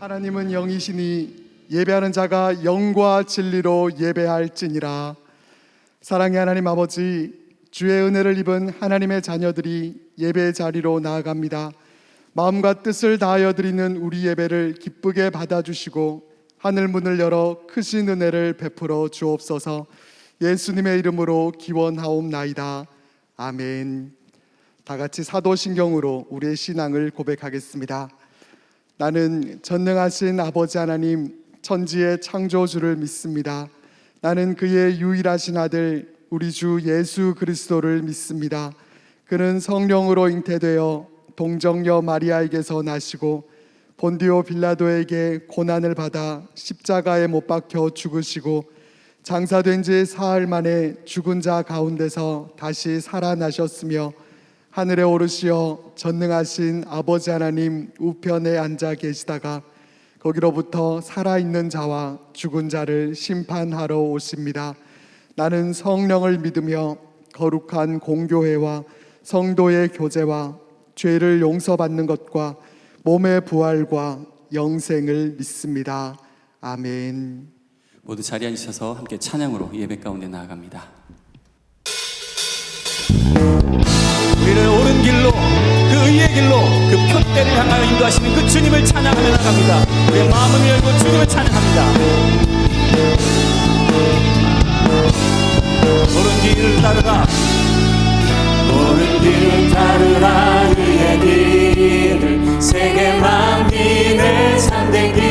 하나님은 영이시니 예배하는 자가 영과 진리로 예배할지니라. 사랑의 하나님 아버지, 주의 은혜를 입은 하나님의 자녀들이 예배 자리로 나아갑니다. 마음과 뜻을 다하여 드리는 우리 예배를 기쁘게 받아주시고 하늘 문을 열어 크신 은혜를 베풀어 주옵소서. 예수님의 이름으로 기원하옵나이다. 아멘. 다 같이 사도신경으로 우리의 신앙을 고백하겠습니다. 나는 전능하신 아버지 하나님, 천지의 창조주를 믿습니다. 나는 그의 유일하신 아들 우리 주 예수 그리스도를 믿습니다. 그는 성령으로 잉태되어 동정녀 마리아에게서 나시고 본디오 빌라도에게 고난을 받아 십자가에 못 박혀 죽으시고 장사된 지 사흘 만에 죽은 자 가운데서 다시 살아나셨으며 하늘에 오르시어 전능하신 아버지 하나님 우편에 앉아 계시다가 거기로부터 살아있는 자와 죽은 자를 심판하러 오십니다. 나는 성령을 믿으며 거룩한 공교회와 성도의 교제와 죄를 용서받는 것과 몸의 부활과 영생을 믿습니다. 아멘. 모두 자리에 앉으셔서 함께 찬양으로 예배 가운데 나아갑니다. 우리를 옳은 길로, 그 의의 길로, 그 표대를 향하여 인도하시는 그 주님을 찬양하며 나갑니다. 우리의 마음을 열고 주님을 찬양합니다. 옳은 길을 따르라, 옳은 길을 따르라. 의의 길을, 세계 만민의 참된 길,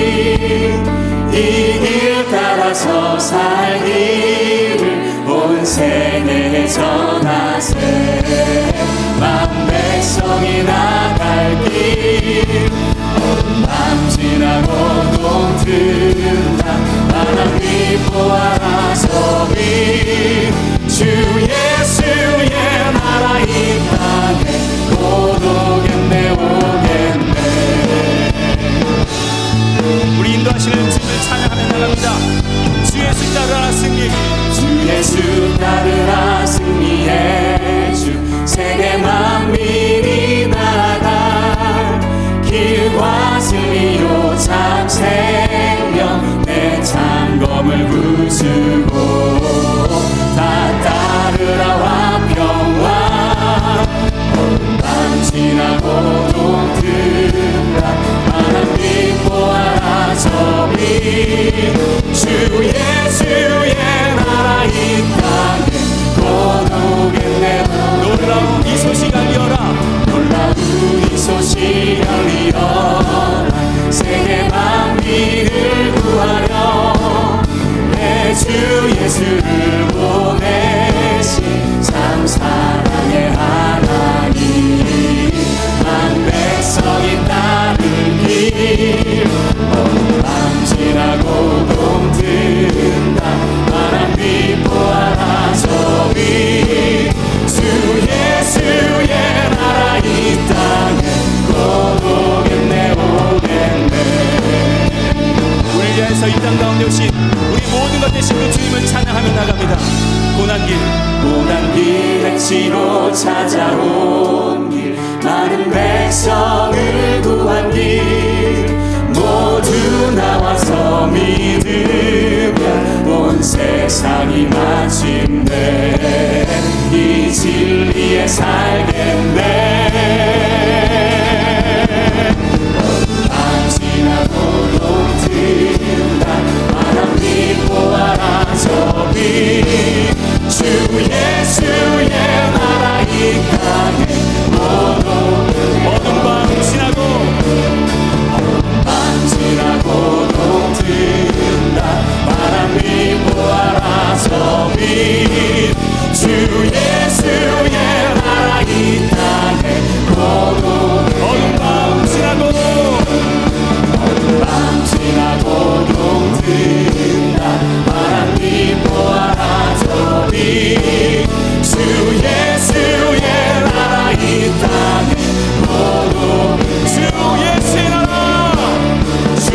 이 길 따라서 살기를 온 세계에 전하세. 만 백성이 나갈 길, 온 밤 지나고 동든다. 바람 위보아라 소리, 주 예수의 나라 이 땅에 고독했네 오겠네. 우리 인도하시는 주를 찬양하며 나갑니다. 주 예수 따르라 승리의 길, 주 예수 따르라 승리의 주, 세계 만민이 나아갈 길과 진리요 참 생명, 내 참검을 부수고 다 따르라 화평화. 온 밤 지나고 동든다. 바람 위보아라 저리, 주 예수의 나라 이 땅에 고독했네. 놀라운 이 소식 알리어라, 놀라운 이 소식 알리어라. 세계 만민을 구하려 내 주 예수를 보내신 참 사랑의 하나님. 만 백성이 따른 길, 온 밤 지나고 동든다. 바람 위보아라 저리, 주 예수의 나라 이 땅에 고독했네 오겠네. 우리를 위해서 이 땅 가운데 오신 우리 모든 것 되신 그 주님을 찬양하며 나갑니다. 고난길 해치로 찾아온 길, 많은 백성을 구한 길, 모두 나와서 믿으면 온 세상이 마침내 이 진리에 살겠네. 밤 지나고 동든다. 바람 위보아라 저리, 주 예수의 나라 이 땅에 어둠 밤 지나고, 밤 지나고 동든다. 바람 위보아라 저리, 주 예수의 나라 이 땅에 어둠 밤 지나고, 밤 지나고 동든다. 바람 위보아라 저리, 주 예수의 나라 이 땅에 주 예수의 나라, 주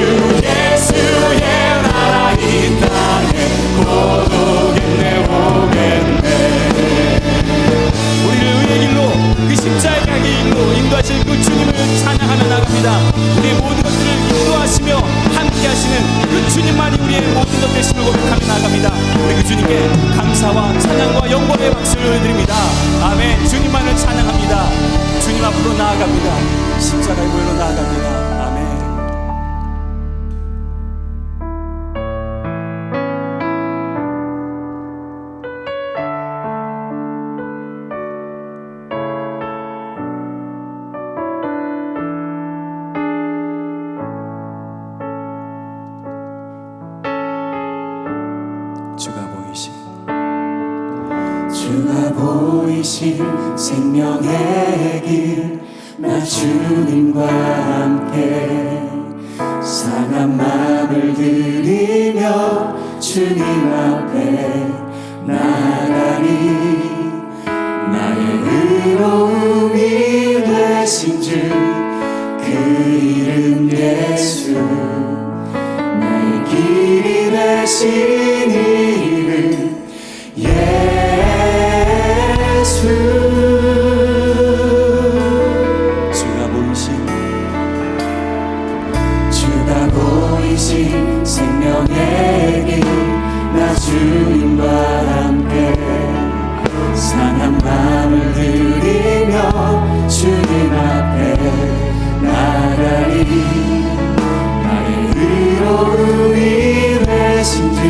예수의 나라 이 땅에 고독했네 오겠네. 우리를 의의 길로, 그 십자가의 길로 인도하실 그 주님을 찬양하며 나갑니다. 우리 모든 것들을 인도하시며 주님만이 우리의 모든 것 되심을 고백하며 나아갑니다. 우리 그 주님께 감사와 찬양과 영광의 박수를 올려드립니다. 아멘. 주님만을 찬양합니다. 주님 앞으로 나아갑니다. 십자가의 보혈로 나아갑니다. 아멘. 주가 보이신 생명의 길 나 주님과 함께 상한 마음을 들이며 주님 앞에 나가니 나의 의로움이 되신 주 그 이름 예수 나의 길이 되신 이름 예수 주가 보이신 생명의 길 나 주님과 함께 상한 마음을 들이며 주님 앞에 나가리 나의 의로움이 되신 주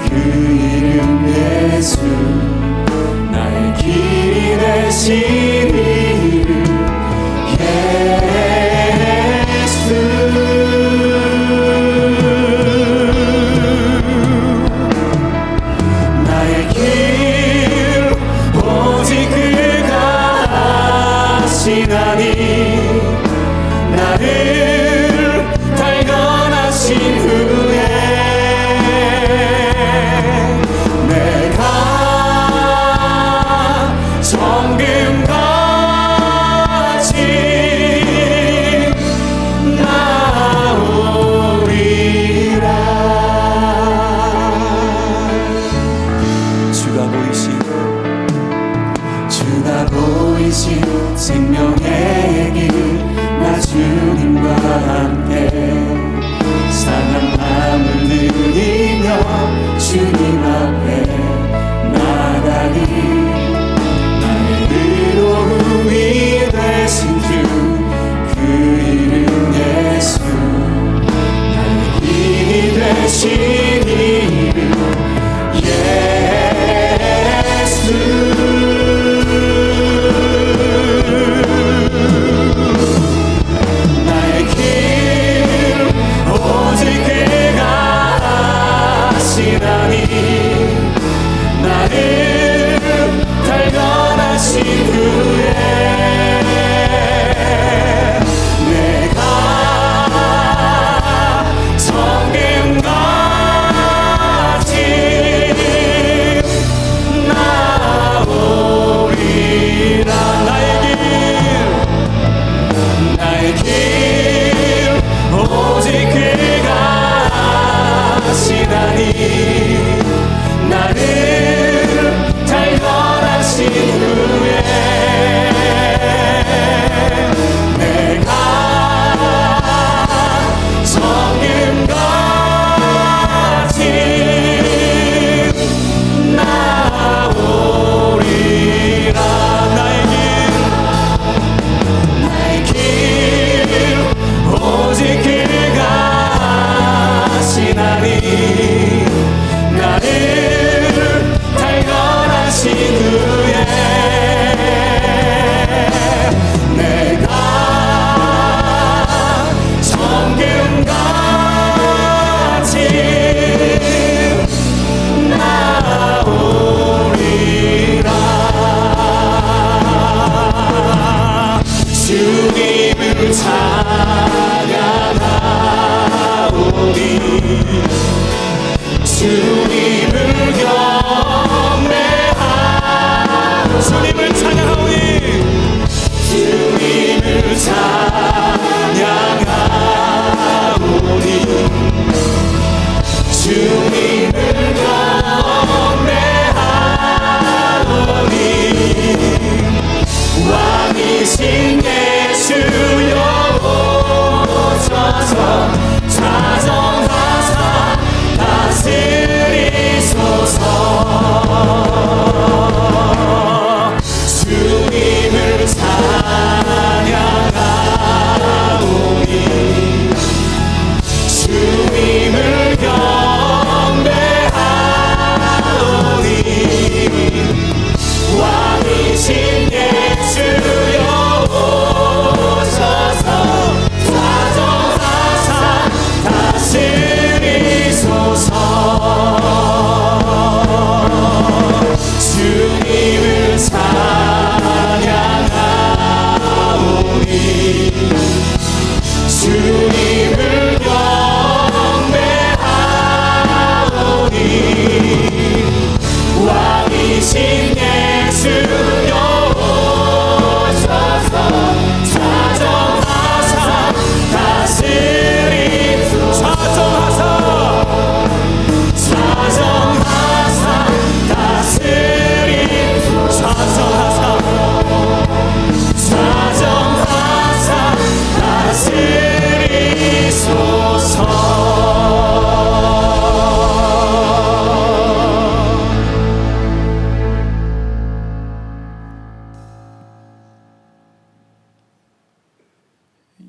그 이름 예수 나의 길이 되신 이름 예수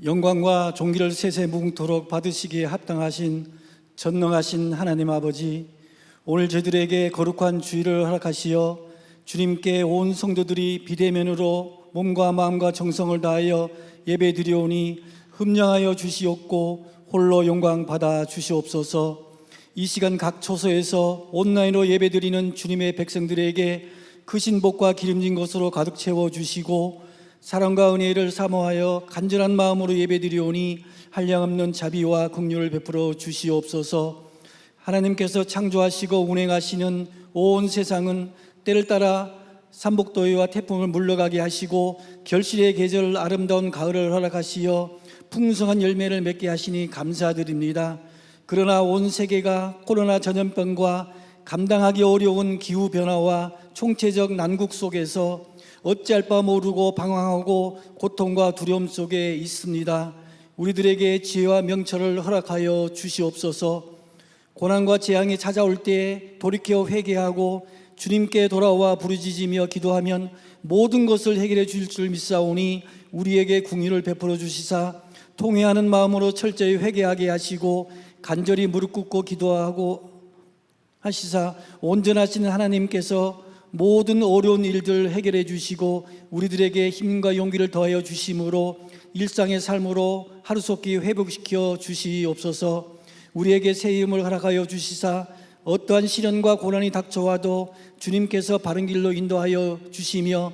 영광과 존귀를 세세 무궁토록 받으시기에 합당하신 전능하신 하나님 아버지, 오늘 저희들에게 거룩한 주일을 허락하시어 주님께 온 성도들이 비대면으로 몸과 마음과 정성을 다하여 예배드리오니 흠령하여 주시옵고 홀로 영광 받아 주시옵소서. 이 시간 각 초소에서 온라인으로 예배드리는 주님의 백성들에게 크신 복과 기름진 것으로 가득 채워주시고 사랑과 은혜를 사모하여 간절한 마음으로 예배드리오니 한량없는 자비와 긍휼을 베풀어 주시옵소서. 하나님께서 창조하시고 운행하시는 온 세상은 때를 따라 삼복더위와 태풍을 물러가게 하시고 결실의 계절 아름다운 가을을 허락하시어 풍성한 열매를 맺게 하시니 감사드립니다. 그러나 온 세계가 코로나 전염병과 감당하기 어려운 기후변화와 총체적 난국 속에서 어찌할 바 모르고 방황하고 고통과 두려움 속에 있습니다. 우리들에게 지혜와 명철을 허락하여 주시옵소서. 고난과 재앙이 찾아올 때 돌이켜 회개하고 주님께 돌아와 부르짖으며 기도하면 모든 것을 해결해 주실 줄 믿사오니 우리에게 궁휼을 베풀어 주시사 통회하는 마음으로 철저히 회개하게 하시고 간절히 무릎 꿇고 기도하고 하시사 온전하신 하나님께서 모든 어려운 일들 해결해 주시고 우리들에게 힘과 용기를 더하여 주심으로 일상의 삶으로 하루속히 회복시켜 주시옵소서. 우리에게 새 힘을 허락하여 주시사 어떠한 시련과 고난이 닥쳐와도 주님께서 바른 길로 인도하여 주시며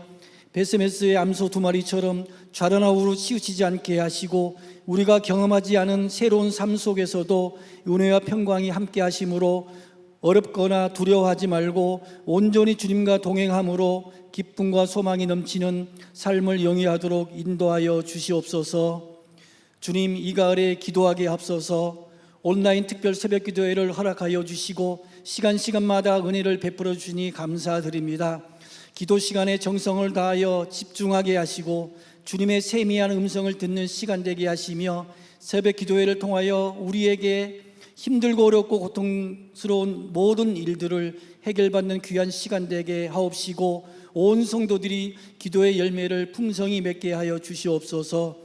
베스메스의 암소 두 마리처럼 좌로나 우로 치우치지 않게 하시고 우리가 경험하지 않은 새로운 삶 속에서도 은혜와 평강이 함께 하심으로 어렵거나 두려워하지 말고 온전히 주님과 동행함으로 기쁨과 소망이 넘치는 삶을 영위하도록 인도하여 주시옵소서. 주님, 이 가을에 기도하게 하옵소서. 온라인 특별 새벽 기도회를 허락하여 주시고 시간마다 은혜를 베풀어 주시니 감사드립니다. 기도 시간에 정성을 다하여 집중하게 하시고 주님의 세미한 음성을 듣는 시간 되게 하시며 새벽 기도회를 통하여 우리에게 힘들고 어렵고 고통스러운 모든 일들을 해결받는 귀한 시간 되게 하옵시고 온 성도들이 기도의 열매를 풍성히 맺게 하여 주시옵소서.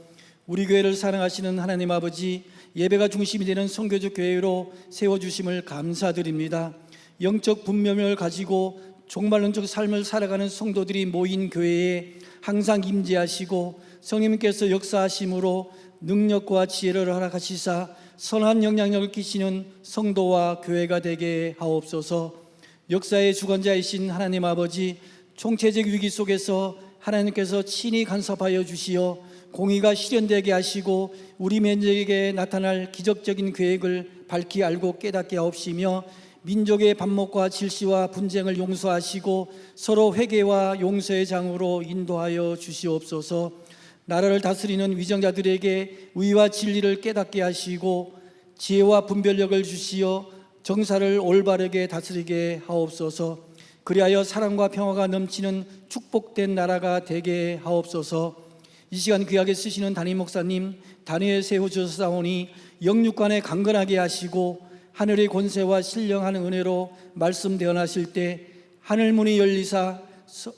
우리 교회를 사랑하시는 하나님 아버지, 예배가 중심이 되는 선교적 교회로 세워주심을 감사드립니다. 영적 분별을 가지고 종말론적 삶을 살아가는 성도들이 모인 교회에 항상 임재하시고 성령님께서 역사하심으로 능력과 지혜를 허락하시사 선한 영향력을 끼치는 성도와 교회가 되게 하옵소서. 역사의 주관자이신 하나님 아버지, 총체적 위기 속에서 하나님께서 친히 간섭하여 주시어 공의가 실현되게 하시고 우리 민족에게 나타날 기적적인 계획을 밝히 알고 깨닫게 하옵시며 민족의 반목과 질시와 분쟁을 용서하시고 서로 회개와 용서의 장으로 인도하여 주시옵소서. 나라를 다스리는 위정자들에게 의와 진리를 깨닫게 하시고 지혜와 분별력을 주시어 정사를 올바르게 다스리게 하옵소서. 그리하여 사랑과 평화가 넘치는 축복된 나라가 되게 하옵소서. 이 시간 귀하게 쓰시는 담임 목사님 단위에 세워주셨사오니 영육간에 강건하게 하시고 하늘의 권세와 신령한 은혜로 말씀 대언하실 때 하늘문이 열리사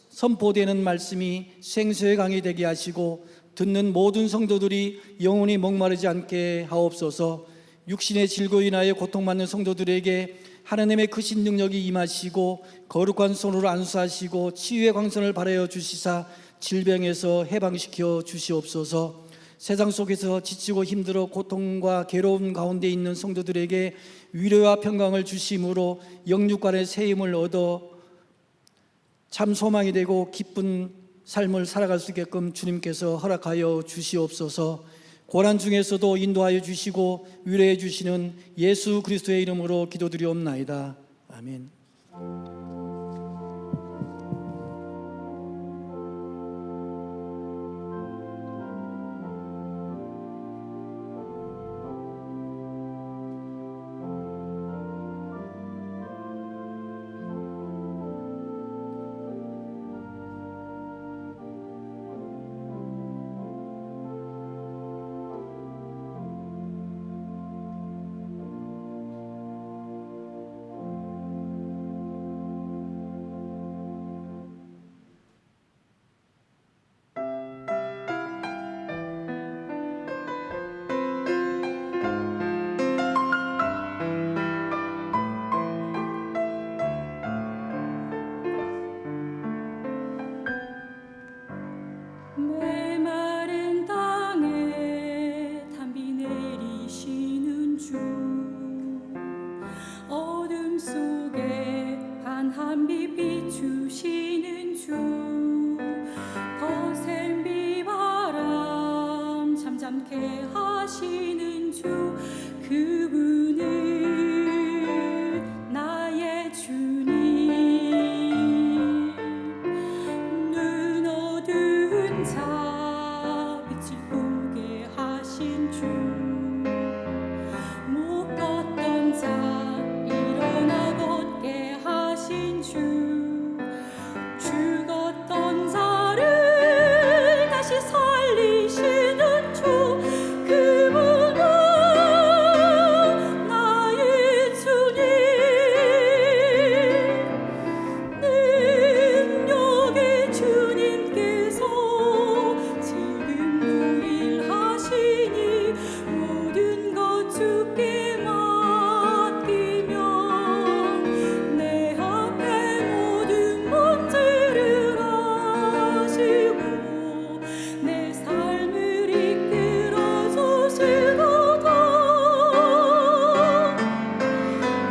선포되는 말씀이 생수의 강이 되게 하시고 듣는 모든 성도들이 영원히 목마르지 않게 하옵소서. 육신의 질고 인하여 고통받는 성도들에게 하나님의 크신 능력이 임하시고 거룩한 손으로 안수하시고 치유의 광선을 발하여 주시사 질병에서 해방시켜 주시옵소서. 세상 속에서 지치고 힘들어 고통과 괴로움 가운데 있는 성도들에게 위로와 평강을 주심으로 영육간의 새 힘을 얻어 참 소망이 되고 기쁜 삶을 살아갈 수 있게끔 주님께서 허락하여 주시옵소서. 고난 중에서도 인도하여 주시고 위로해 주시는 예수 그리스도의 이름으로 기도드리옵나이다. 아멘. 하시는 주 그분은 나의 주님. 눈 어두운 자 빛을 보게 하신 주, 못 걷던 자 일어나 걷게 하신 주, 죽었던 자를 다시 살리시는 주 그분은 나의 주님. 능력의 주님께서 지금도 일하시니 모든 것 주께 맡기면 내 앞에 모든 문제를 아시고 내 삶을 이끌어 주시도다.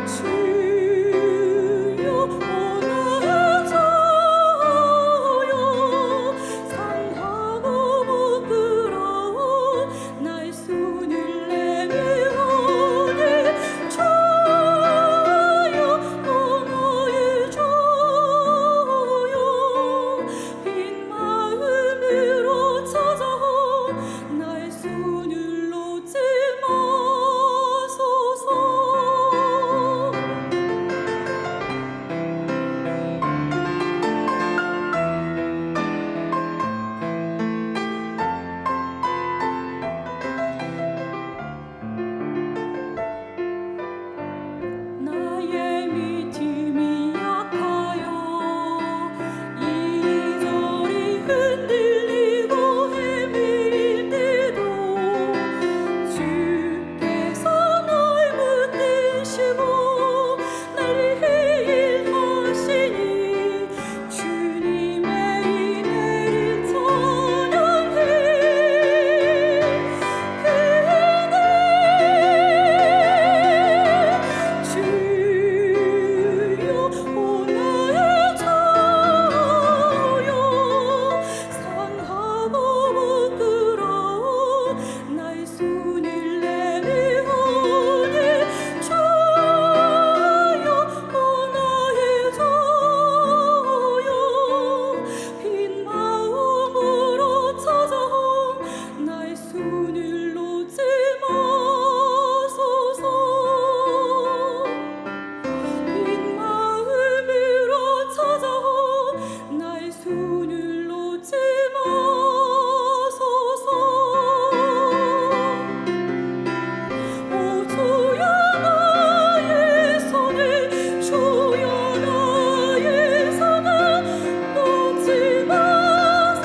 주여 나의 자여, 상하고 부끄러운 나의 손을 내밀오니 주여 나의 자여, 빈 마음으로 찾아온 나의 손을 놓지 마소서. 나의 믿음이 약하여 이리저리 흔들리고 헤맬 때도 주께서 날 붙드시고 나를 인도하시니 주님의 은혜를 찬양해. 주여 나의 자여, 상하고 부끄러운 나의 손을 내밀오니 주여 나의 자여, 빈 마음으로 찾아온 나의 손을 놓지 마소서. 빈 마음으로 찾아온 나의 손을 놓지 마소서. 오 주여 나의 손을, 주여 나의 손을 놓지 마소서.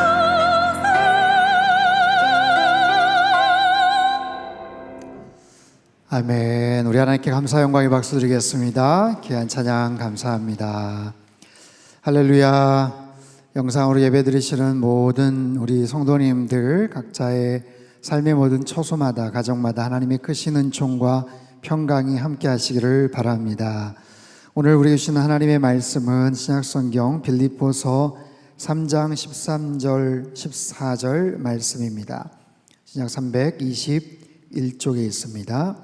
아멘. 우리 하나님께 감사 영광의 박수 드리겠습니다. 귀한 찬양 감사합니다. 할렐루야. 영상으로 예배 드리시는 모든 우리 성도님들 각자의 삶의 모든 처소마다 가정마다 하나님의 크신 은총과 평강이 함께 하시기를 바랍니다. 오늘 우리에게 주시는 하나님의 말씀은 신약성경 빌립보서 3장 13절 14절 말씀입니다. 신약 321쪽에 있습니다.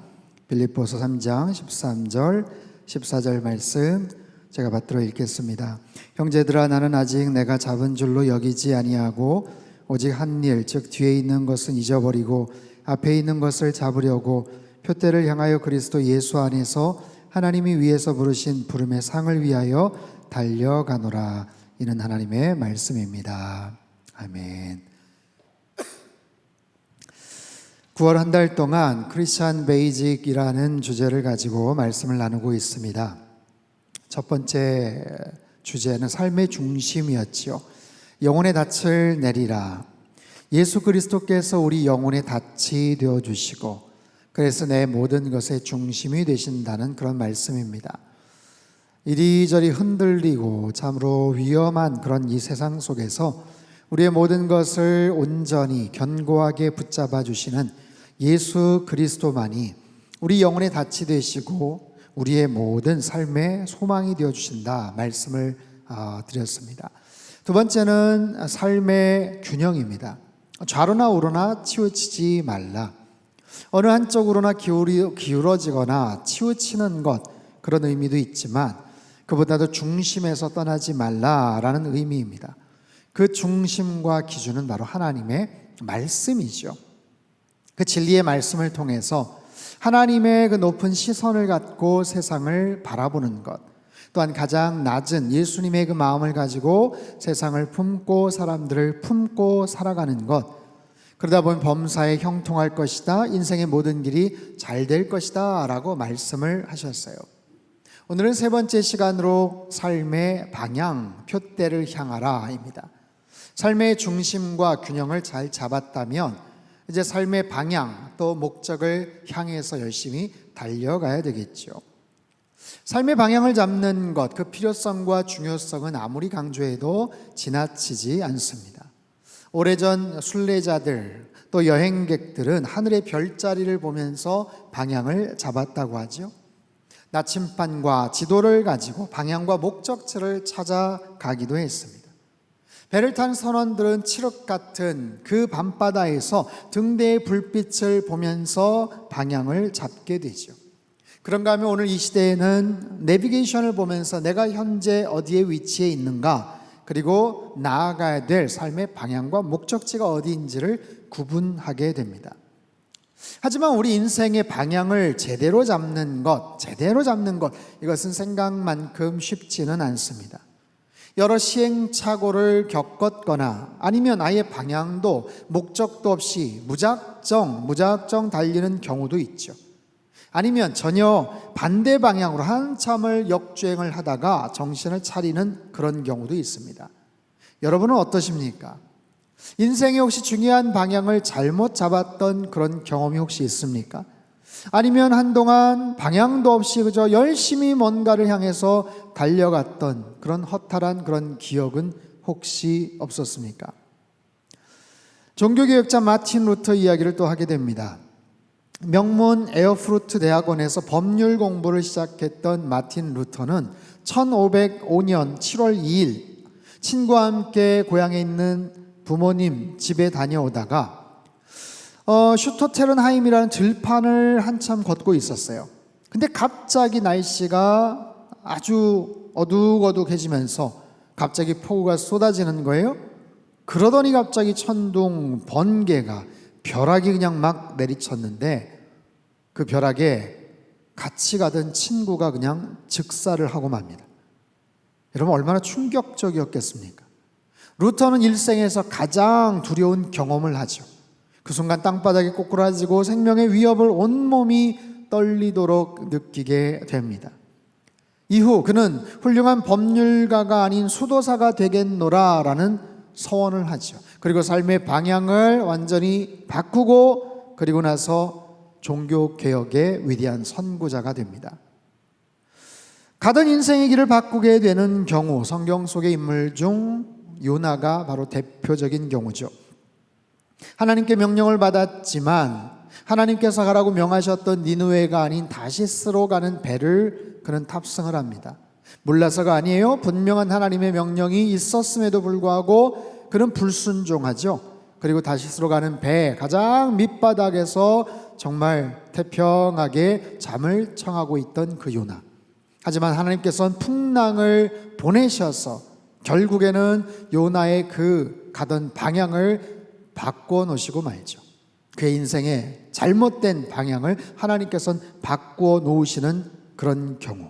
빌립보서 3장 13절 14절 말씀 제가 받들어 읽겠습니다. 형제들아, 나는 아직 내가 잡은 줄로 여기지 아니하고 오직 한 일, 즉 뒤에 있는 것은 잊어버리고 앞에 있는 것을 잡으려고 표대를 향하여 그리스도 예수 안에서 하나님이 위에서 부르신 부름의 상을 위하여 달려가노라. 이는 하나님의 말씀입니다. 아멘. 9월 한 달 동안 크리스천 베이직이라는 주제를 가지고 말씀을 나누고 있습니다. 첫 번째 주제는 삶의 중심이었지요. 영혼의 닻을 내리라. 예수 그리스도께서 우리 영혼의 닻이 되어주시고 그래서 내 모든 것의 중심이 되신다는 그런 말씀입니다. 이리저리 흔들리고 참으로 위험한 그런 이 세상 속에서 우리의 모든 것을 온전히 견고하게 붙잡아 주시는 예수 그리스도만이 우리 영혼의 닻이 되시고 우리의 모든 삶의 소망이 되어주신다 말씀을 드렸습니다. 두 번째는 삶의 균형입니다. 좌로나 우로나 치우치지 말라. 어느 한쪽으로나 기울어지거나 치우치는 것, 그런 의미도 있지만 그보다도 중심에서 떠나지 말라라는 의미입니다. 그 중심과 기준은 바로 하나님의 말씀이죠. 그 진리의 말씀을 통해서 하나님의 그 높은 시선을 갖고 세상을 바라보는 것, 또한 가장 낮은 예수님의 그 마음을 가지고 세상을 품고 사람들을 품고 살아가는 것, 그러다 보면 범사에 형통할 것이다, 인생의 모든 길이 잘 될 것이다 라고 말씀을 하셨어요. 오늘은 세 번째 시간으로 삶의 방향, 표대를 향하라 입니다. 삶의 중심과 균형을 잘 잡았다면 이제 삶의 방향 또 목적을 향해서 열심히 달려가야 되겠죠. 삶의 방향을 잡는 것, 그 필요성과 중요성은 아무리 강조해도 지나치지 않습니다. 오래전 순례자들 또 여행객들은 하늘의 별자리를 보면서 방향을 잡았다고 하죠. 나침반과 지도를 가지고 방향과 목적지를 찾아가기도 했습니다. 배를 탄 선원들은 칠흑 같은 그 밤바다에서 등대의 불빛을 보면서 방향을 잡게 되죠. 그런가 하면 오늘 이 시대에는 내비게이션을 보면서 내가 현재 어디에 위치해 있는가, 그리고 나아가야 될 삶의 방향과 목적지가 어디인지를 구분하게 됩니다. 하지만 우리 인생의 방향을 제대로 잡는 것, 이것은 생각만큼 쉽지는 않습니다. 여러 시행착오를 겪었거나 아니면 아예 방향도 목적도 없이 무작정 달리는 경우도 있죠. 아니면 전혀 반대 방향으로 한참을 역주행을 하다가 정신을 차리는 그런 경우도 있습니다. 여러분은 어떠십니까? 인생에 혹시 중요한 방향을 잘못 잡았던 그런 경험이 혹시 있습니까? 아니면 한동안 방향도 없이 그저 열심히 뭔가를 향해서 달려갔던 그런 허탈한 그런 기억은 혹시 없었습니까? 종교개혁자 마틴 루터 이야기를 또 하게 됩니다. 명문 에어프루트 대학원에서 법률 공부를 시작했던 마틴 루터는 1505년 7월 2일 친구와 함께 고향에 있는 부모님 집에 다녀오다가 슈토테른하임이라는 들판을 한참 걷고 있었어요. 근데 갑자기 날씨가 아주 어둑어둑해지면서 갑자기 폭우가 쏟아지는 거예요. 그러더니 갑자기 천둥, 번개가, 벼락이 그냥 막 내리쳤는데 그 벼락에 같이 가던 친구가 그냥 즉사를 하고 맙니다. 여러분 얼마나 충격적이었겠습니까? 루터는 일생에서 가장 두려운 경험을 하죠. 그 순간 땅바닥이 꼬꾸라지고 생명의 위협을 온몸이 떨리도록 느끼게 됩니다. 이후 그는 훌륭한 법률가가 아닌 수도사가 되겠노라라는 서원을 하죠. 그리고 삶의 방향을 완전히 바꾸고 그리고 나서 종교개혁의 위대한 선구자가 됩니다. 가던 인생의 길을 바꾸게 되는 경우, 성경 속의 인물 중 요나가 바로 대표적인 경우죠. 하나님께 명령을 받았지만 하나님께서 가라고 명하셨던 니느웨가 아닌 다시스로 가는 배를 그는 탑승을 합니다. 몰라서가 아니에요. 분명한 하나님의 명령이 있었음에도 불구하고 그는 불순종하죠. 그리고 다시스로 가는 배 가장 밑바닥에서 정말 태평하게 잠을 청하고 있던 그 요나. 하지만 하나님께서는 풍랑을 보내셔서 결국에는 요나의 그 가던 방향을 바꿔 놓으시고 말죠. 그의 인생의 잘못된 방향을 하나님께서는 바꾸어 놓으시는 그런 경우.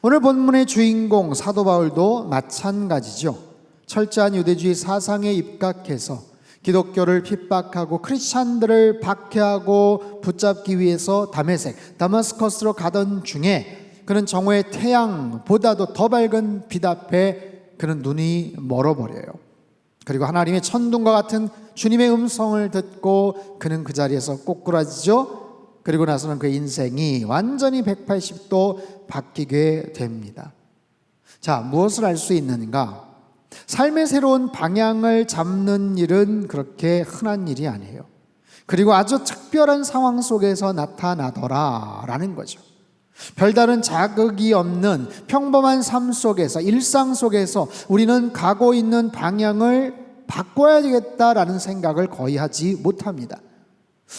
오늘 본문의 주인공 사도 바울도 마찬가지죠. 철저한 유대주의 사상에 입각해서 기독교를 핍박하고 크리스찬들을 박해하고 붙잡기 위해서 다메섹, 다마스커스로 가던 중에 그는 정오의 태양보다도 더 밝은 빛 앞에 그는 눈이 멀어버려요. 그리고 하나님의 천둥과 같은 주님의 음성을 듣고 그는 그 자리에서 꼬꾸라지죠. 그리고 나서는 그의 인생이 완전히 180도 바뀌게 됩니다. 자, 무엇을 알 수 있는가? 삶의 새로운 방향을 잡는 일은 그렇게 흔한 일이 아니에요. 그리고 아주 특별한 상황 속에서 나타나더라라는 거죠. 별다른 자극이 없는 평범한 삶 속에서, 일상 속에서 우리는 가고 있는 방향을 바꿔야 되겠다라는 생각을 거의 하지 못합니다.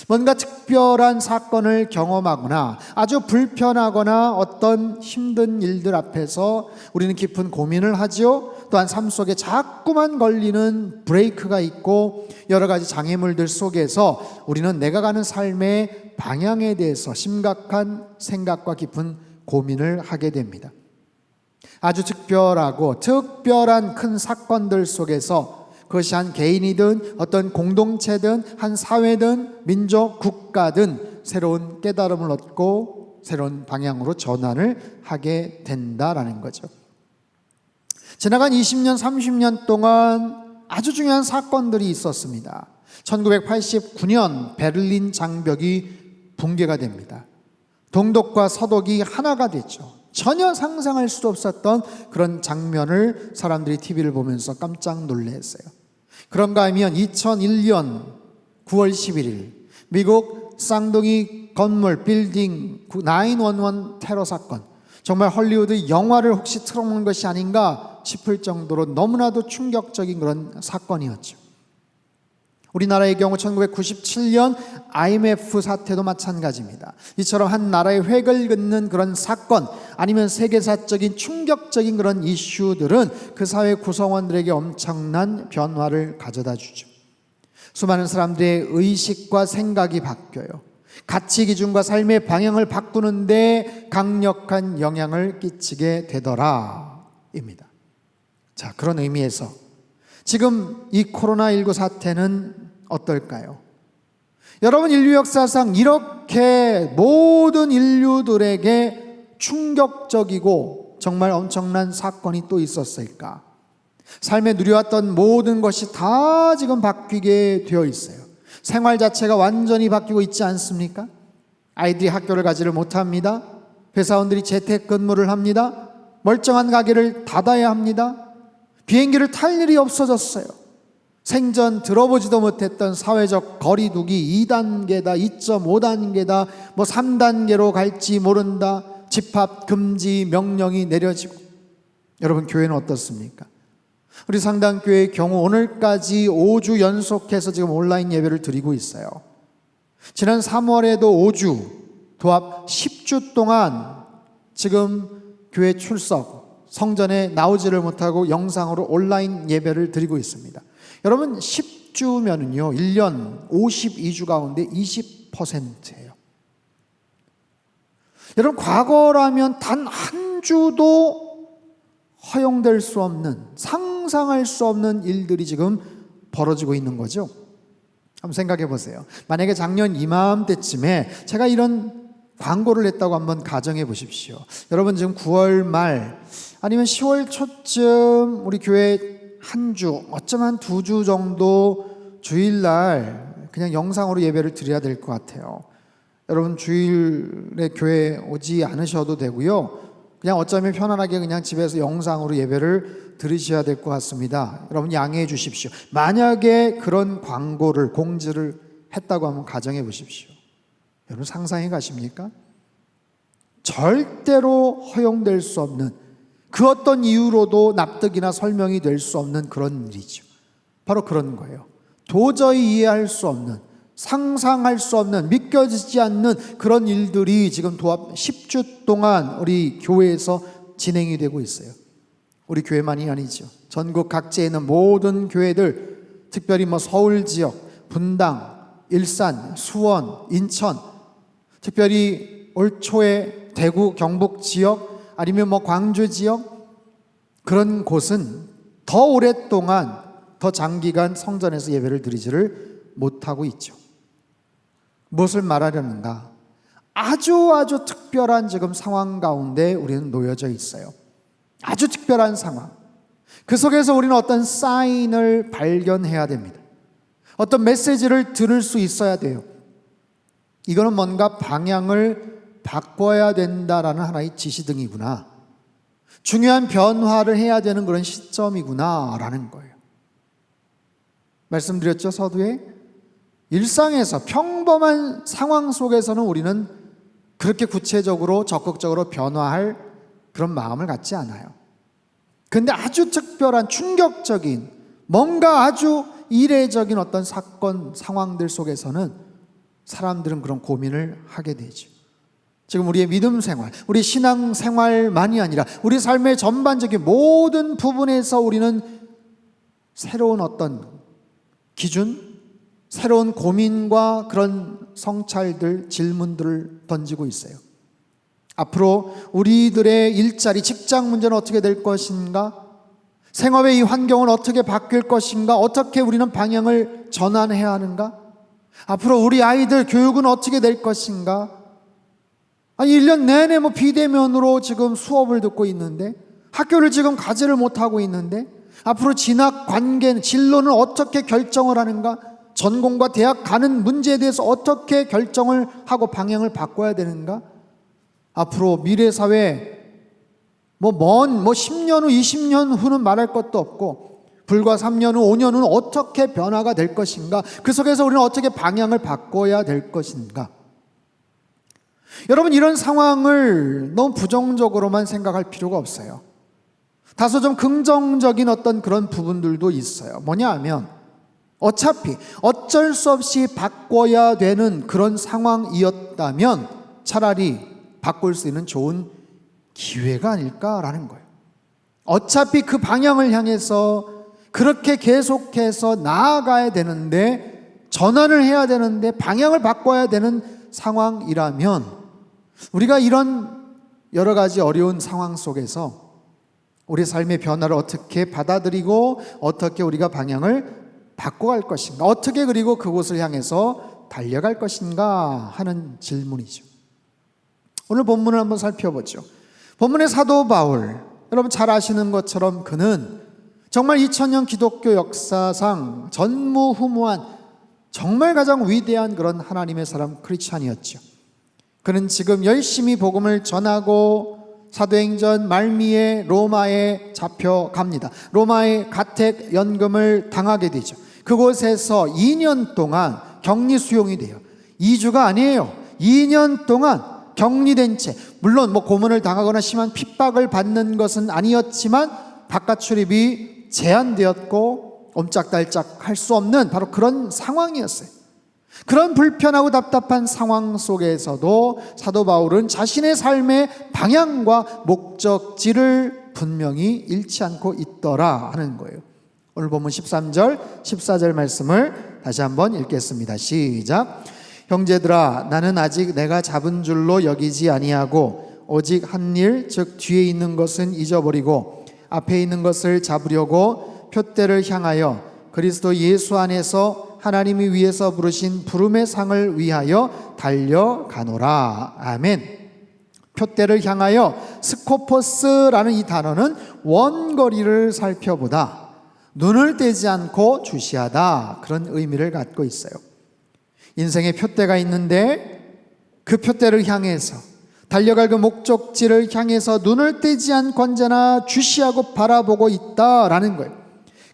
뭔가 특별한 사건을 경험하거나 아주 불편하거나 어떤 힘든 일들 앞에서 우리는 깊은 고민을 하지요. 또한 삶 속에 자꾸만 걸리는 브레이크가 있고 여러 가지 장애물들 속에서 우리는 내가 가는 삶의 방향에 대해서 심각한 생각과 깊은 고민을 하게 됩니다. 아주 특별한 큰 사건들 속에서 그것이 한 개인이든 어떤 공동체든 한 사회든 민족, 국가든 새로운 깨달음을 얻고 새로운 방향으로 전환을 하게 된다라는 거죠. 지나간 20년, 30년 동안 아주 중요한 사건들이 있었습니다. 1989년 베를린 장벽이 붕괴가 됩니다. 동독과 서독이 하나가 됐죠. 전혀 상상할 수도 없었던 그런 장면을 사람들이 TV를 보면서 깜짝 놀랐어요. 그런가 하면 2001년 9월 11일 미국 쌍둥이 건물 빌딩 911 테러 사건, 정말 헐리우드 영화를 혹시 틀어놓은 것이 아닌가 싶을 정도로 너무나도 충격적인 그런 사건이었죠. 우리나라의 경우 1997년 IMF 사태도 마찬가지입니다. 이처럼 한 나라의 획을 긋는 그런 사건 아니면 세계사적인 충격적인 그런 이슈들은 그 사회 구성원들에게 엄청난 변화를 가져다 주죠. 수많은 사람들의 의식과 생각이 바뀌어요. 가치 기준과 삶의 방향을 바꾸는데 강력한 영향을 끼치게 되더라입니다. 자, 그런 의미에서 지금 이 코로나19 사태는 어떨까요? 여러분, 인류 역사상 이렇게 모든 인류들에게 충격적이고 정말 엄청난 사건이 또 있었을까? 삶에 누려왔던 모든 것이 다 지금 바뀌게 되어 있어요. 생활 자체가 완전히 바뀌고 있지 않습니까? 아이들이 학교를 가지를 못합니다. 회사원들이 재택근무를 합니다. 멀쩡한 가게를 닫아야 합니다. 비행기를 탈 일이 없어졌어요. 생전 들어보지도 못했던 사회적 거리두기 2단계다, 2.5단계다, 3단계로 갈지 모른다. 집합 금지 명령이 내려지고. 여러분, 교회는 어떻습니까? 우리 상당교회의 경우 오늘까지 5주 연속해서 지금 온라인 예배를 드리고 있어요. 지난 3월에도 5주, 도합 10주 동안 지금 교회 출석, 성전에 나오지를 못하고 영상으로 온라인 예배를 드리고 있습니다. 여러분, 10주면은요 1년 52주 가운데 20%예요. 여러분, 과거라면 단 한 주도 허용될 수 없는, 상상할 수 없는 일들이 지금 벌어지고 있는 거죠. 한번 생각해 보세요. 만약에 작년 이맘때쯤에 제가 이런 광고를 했다고 한번 가정해 보십시오. 여러분, 지금 9월 말 아니면 10월 초쯤 우리 교회 한 주, 어쩌면 2주 정도 주일날 그냥 영상으로 예배를 드려야 될 것 같아요. 여러분, 주일에 교회 오지 않으셔도 되고요. 그냥 어쩌면 편안하게 그냥 집에서 영상으로 예배를 들으셔야 될 것 같습니다. 여러분, 양해해 주십시오. 만약에 그런 광고를, 공지를 했다고 한번 가정해 보십시오. 여러분, 상상해 가십니까? 절대로 허용될 수 없는, 그 어떤 이유로도 납득이나 설명이 될 수 없는 그런 일이죠. 바로 그런 거예요. 도저히 이해할 수 없는, 상상할 수 없는, 믿겨지지 않는 그런 일들이 지금 도합 10주 동안 우리 교회에서 진행이 되고 있어요. 우리 교회만이 아니죠. 전국 각지에 있는 모든 교회들, 특별히 서울 지역, 분당, 일산, 수원, 인천, 특별히 올 초에 대구, 경북 지역, 아니면 광주 지역, 그런 곳은 더 오랫동안, 더 장기간 성전에서 예배를 드리지를 못하고 있죠. 무엇을 말하려는가? 아주 특별한 지금 상황 가운데 우리는 놓여져 있어요. 아주 특별한 상황. 그 속에서 우리는 어떤 사인을 발견해야 됩니다. 어떤 메시지를 들을 수 있어야 돼요. 이거는 뭔가 방향을 바꿔야 된다라는 하나의 지시등이구나. 중요한 변화를 해야 되는 그런 시점이구나 라는 거예요. 말씀드렸죠, 서두에? 일상에서 평범한 상황 속에서는 우리는 그렇게 구체적으로 적극적으로 변화할 그런 마음을 갖지 않아요. 근데 아주 특별한, 충격적인, 뭔가 아주 이례적인 어떤 사건, 상황들 속에서는 사람들은 그런 고민을 하게 되죠. 지금 우리의 믿음 생활, 우리 신앙 생활만이 아니라 우리 삶의 전반적인 모든 부분에서 우리는 새로운 어떤 기준, 새로운 고민과 그런 성찰들, 질문들을 던지고 있어요. 앞으로 우리들의 일자리, 직장 문제는 어떻게 될 것인가? 생업의 이 환경은 어떻게 바뀔 것인가? 어떻게 우리는 방향을 전환해야 하는가? 앞으로 우리 아이들 교육은 어떻게 될 것인가? 아니 1년 내내 비대면으로 지금 수업을 듣고 있는데, 학교를 지금 가지를 못하고 있는데, 앞으로 진학 관계, 진로는 어떻게 결정을 하는가? 전공과 대학 가는 문제에 대해서 어떻게 결정을 하고 방향을 바꿔야 되는가? 앞으로 미래 사회 10년 후, 20년 후는 말할 것도 없고, 불과 3년 후, 5년 후는 어떻게 변화가 될 것인가? 그 속에서 우리는 어떻게 방향을 바꿔야 될 것인가? 여러분, 이런 상황을 너무 부정적으로만 생각할 필요가 없어요. 다소 좀 긍정적인 어떤 그런 부분들도 있어요. 뭐냐 하면, 어차피 어쩔 수 없이 바꿔야 되는 그런 상황이었다면 차라리 바꿀 수 있는 좋은 기회가 아닐까라는 거예요. 어차피 그 방향을 향해서 그렇게 계속해서 나아가야 되는데, 전환을 해야 되는데, 방향을 바꿔야 되는 상황이라면, 우리가 이런 여러 가지 어려운 상황 속에서 우리 삶의 변화를 어떻게 받아들이고 어떻게 우리가 방향을 바꿔갈 것인가, 어떻게 그리고 그곳을 향해서 달려갈 것인가 하는 질문이죠. 오늘 본문을 한번 살펴보죠. 본문의 사도 바울, 여러분 잘 아시는 것처럼 그는 정말 2000년 기독교 역사상 전무후무한 정말 가장 위대한 그런 하나님의 사람 크리스찬이었죠. 그는 지금 열심히 복음을 전하고 사도행전 말미에 로마에 잡혀갑니다. 로마의 가택 연금을 당하게 되죠. 그곳에서 2년 동안 격리 수용이 돼요. 2주가 아니에요. 2년 동안 격리된 채, 물론 고문을 당하거나 심한 핍박을 받는 것은 아니었지만 바깥 출입이 제한되었고 옴짝달짝 할 수 없는 바로 그런 상황이었어요. 그런 불편하고 답답한 상황 속에서도 사도 바울은 자신의 삶의 방향과 목적지를 분명히 잃지 않고 있더라 하는 거예요. 오늘 본문 13절, 14절 말씀을 다시 한번 읽겠습니다. 시작. 형제들아, 나는 아직 내가 잡은 줄로 여기지 아니하고 오직 한 일, 즉 뒤에 있는 것은 잊어버리고 앞에 있는 것을 잡으려고 표대를 향하여 그리스도 예수 안에서 하나님이 위에서 부르신 부름의 상을 위하여 달려가노라. 아멘. 표대를 향하여, 스코포스라는 이 단어는 원거리를 살펴보다, 눈을 떼지 않고 주시하다, 그런 의미를 갖고 있어요. 인생의 표대가 있는데 그 표대를 향해서 달려갈 그 목적지를 향해서 눈을 떼지 않고 언제나 주시하고 바라보고 있다라는 거예요.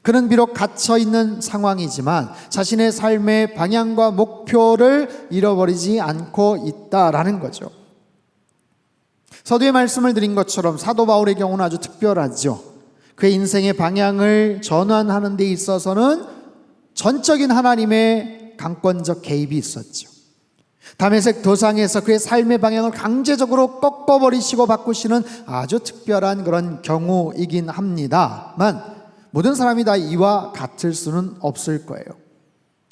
그는 비록 갇혀있는 상황이지만 자신의 삶의 방향과 목표를 잃어버리지 않고 있다라는 거죠. 서두에 말씀을 드린 것처럼 사도 바울의 경우는 아주 특별하죠. 그의 인생의 방향을 전환하는 데 있어서는 전적인 하나님의 강권적 개입이 있었죠. 다메섹 도상에서 그의 삶의 방향을 강제적으로 꺾어버리시고 바꾸시는 아주 특별한 그런 경우이긴 합니다만, 모든 사람이 다 이와 같을 수는 없을 거예요.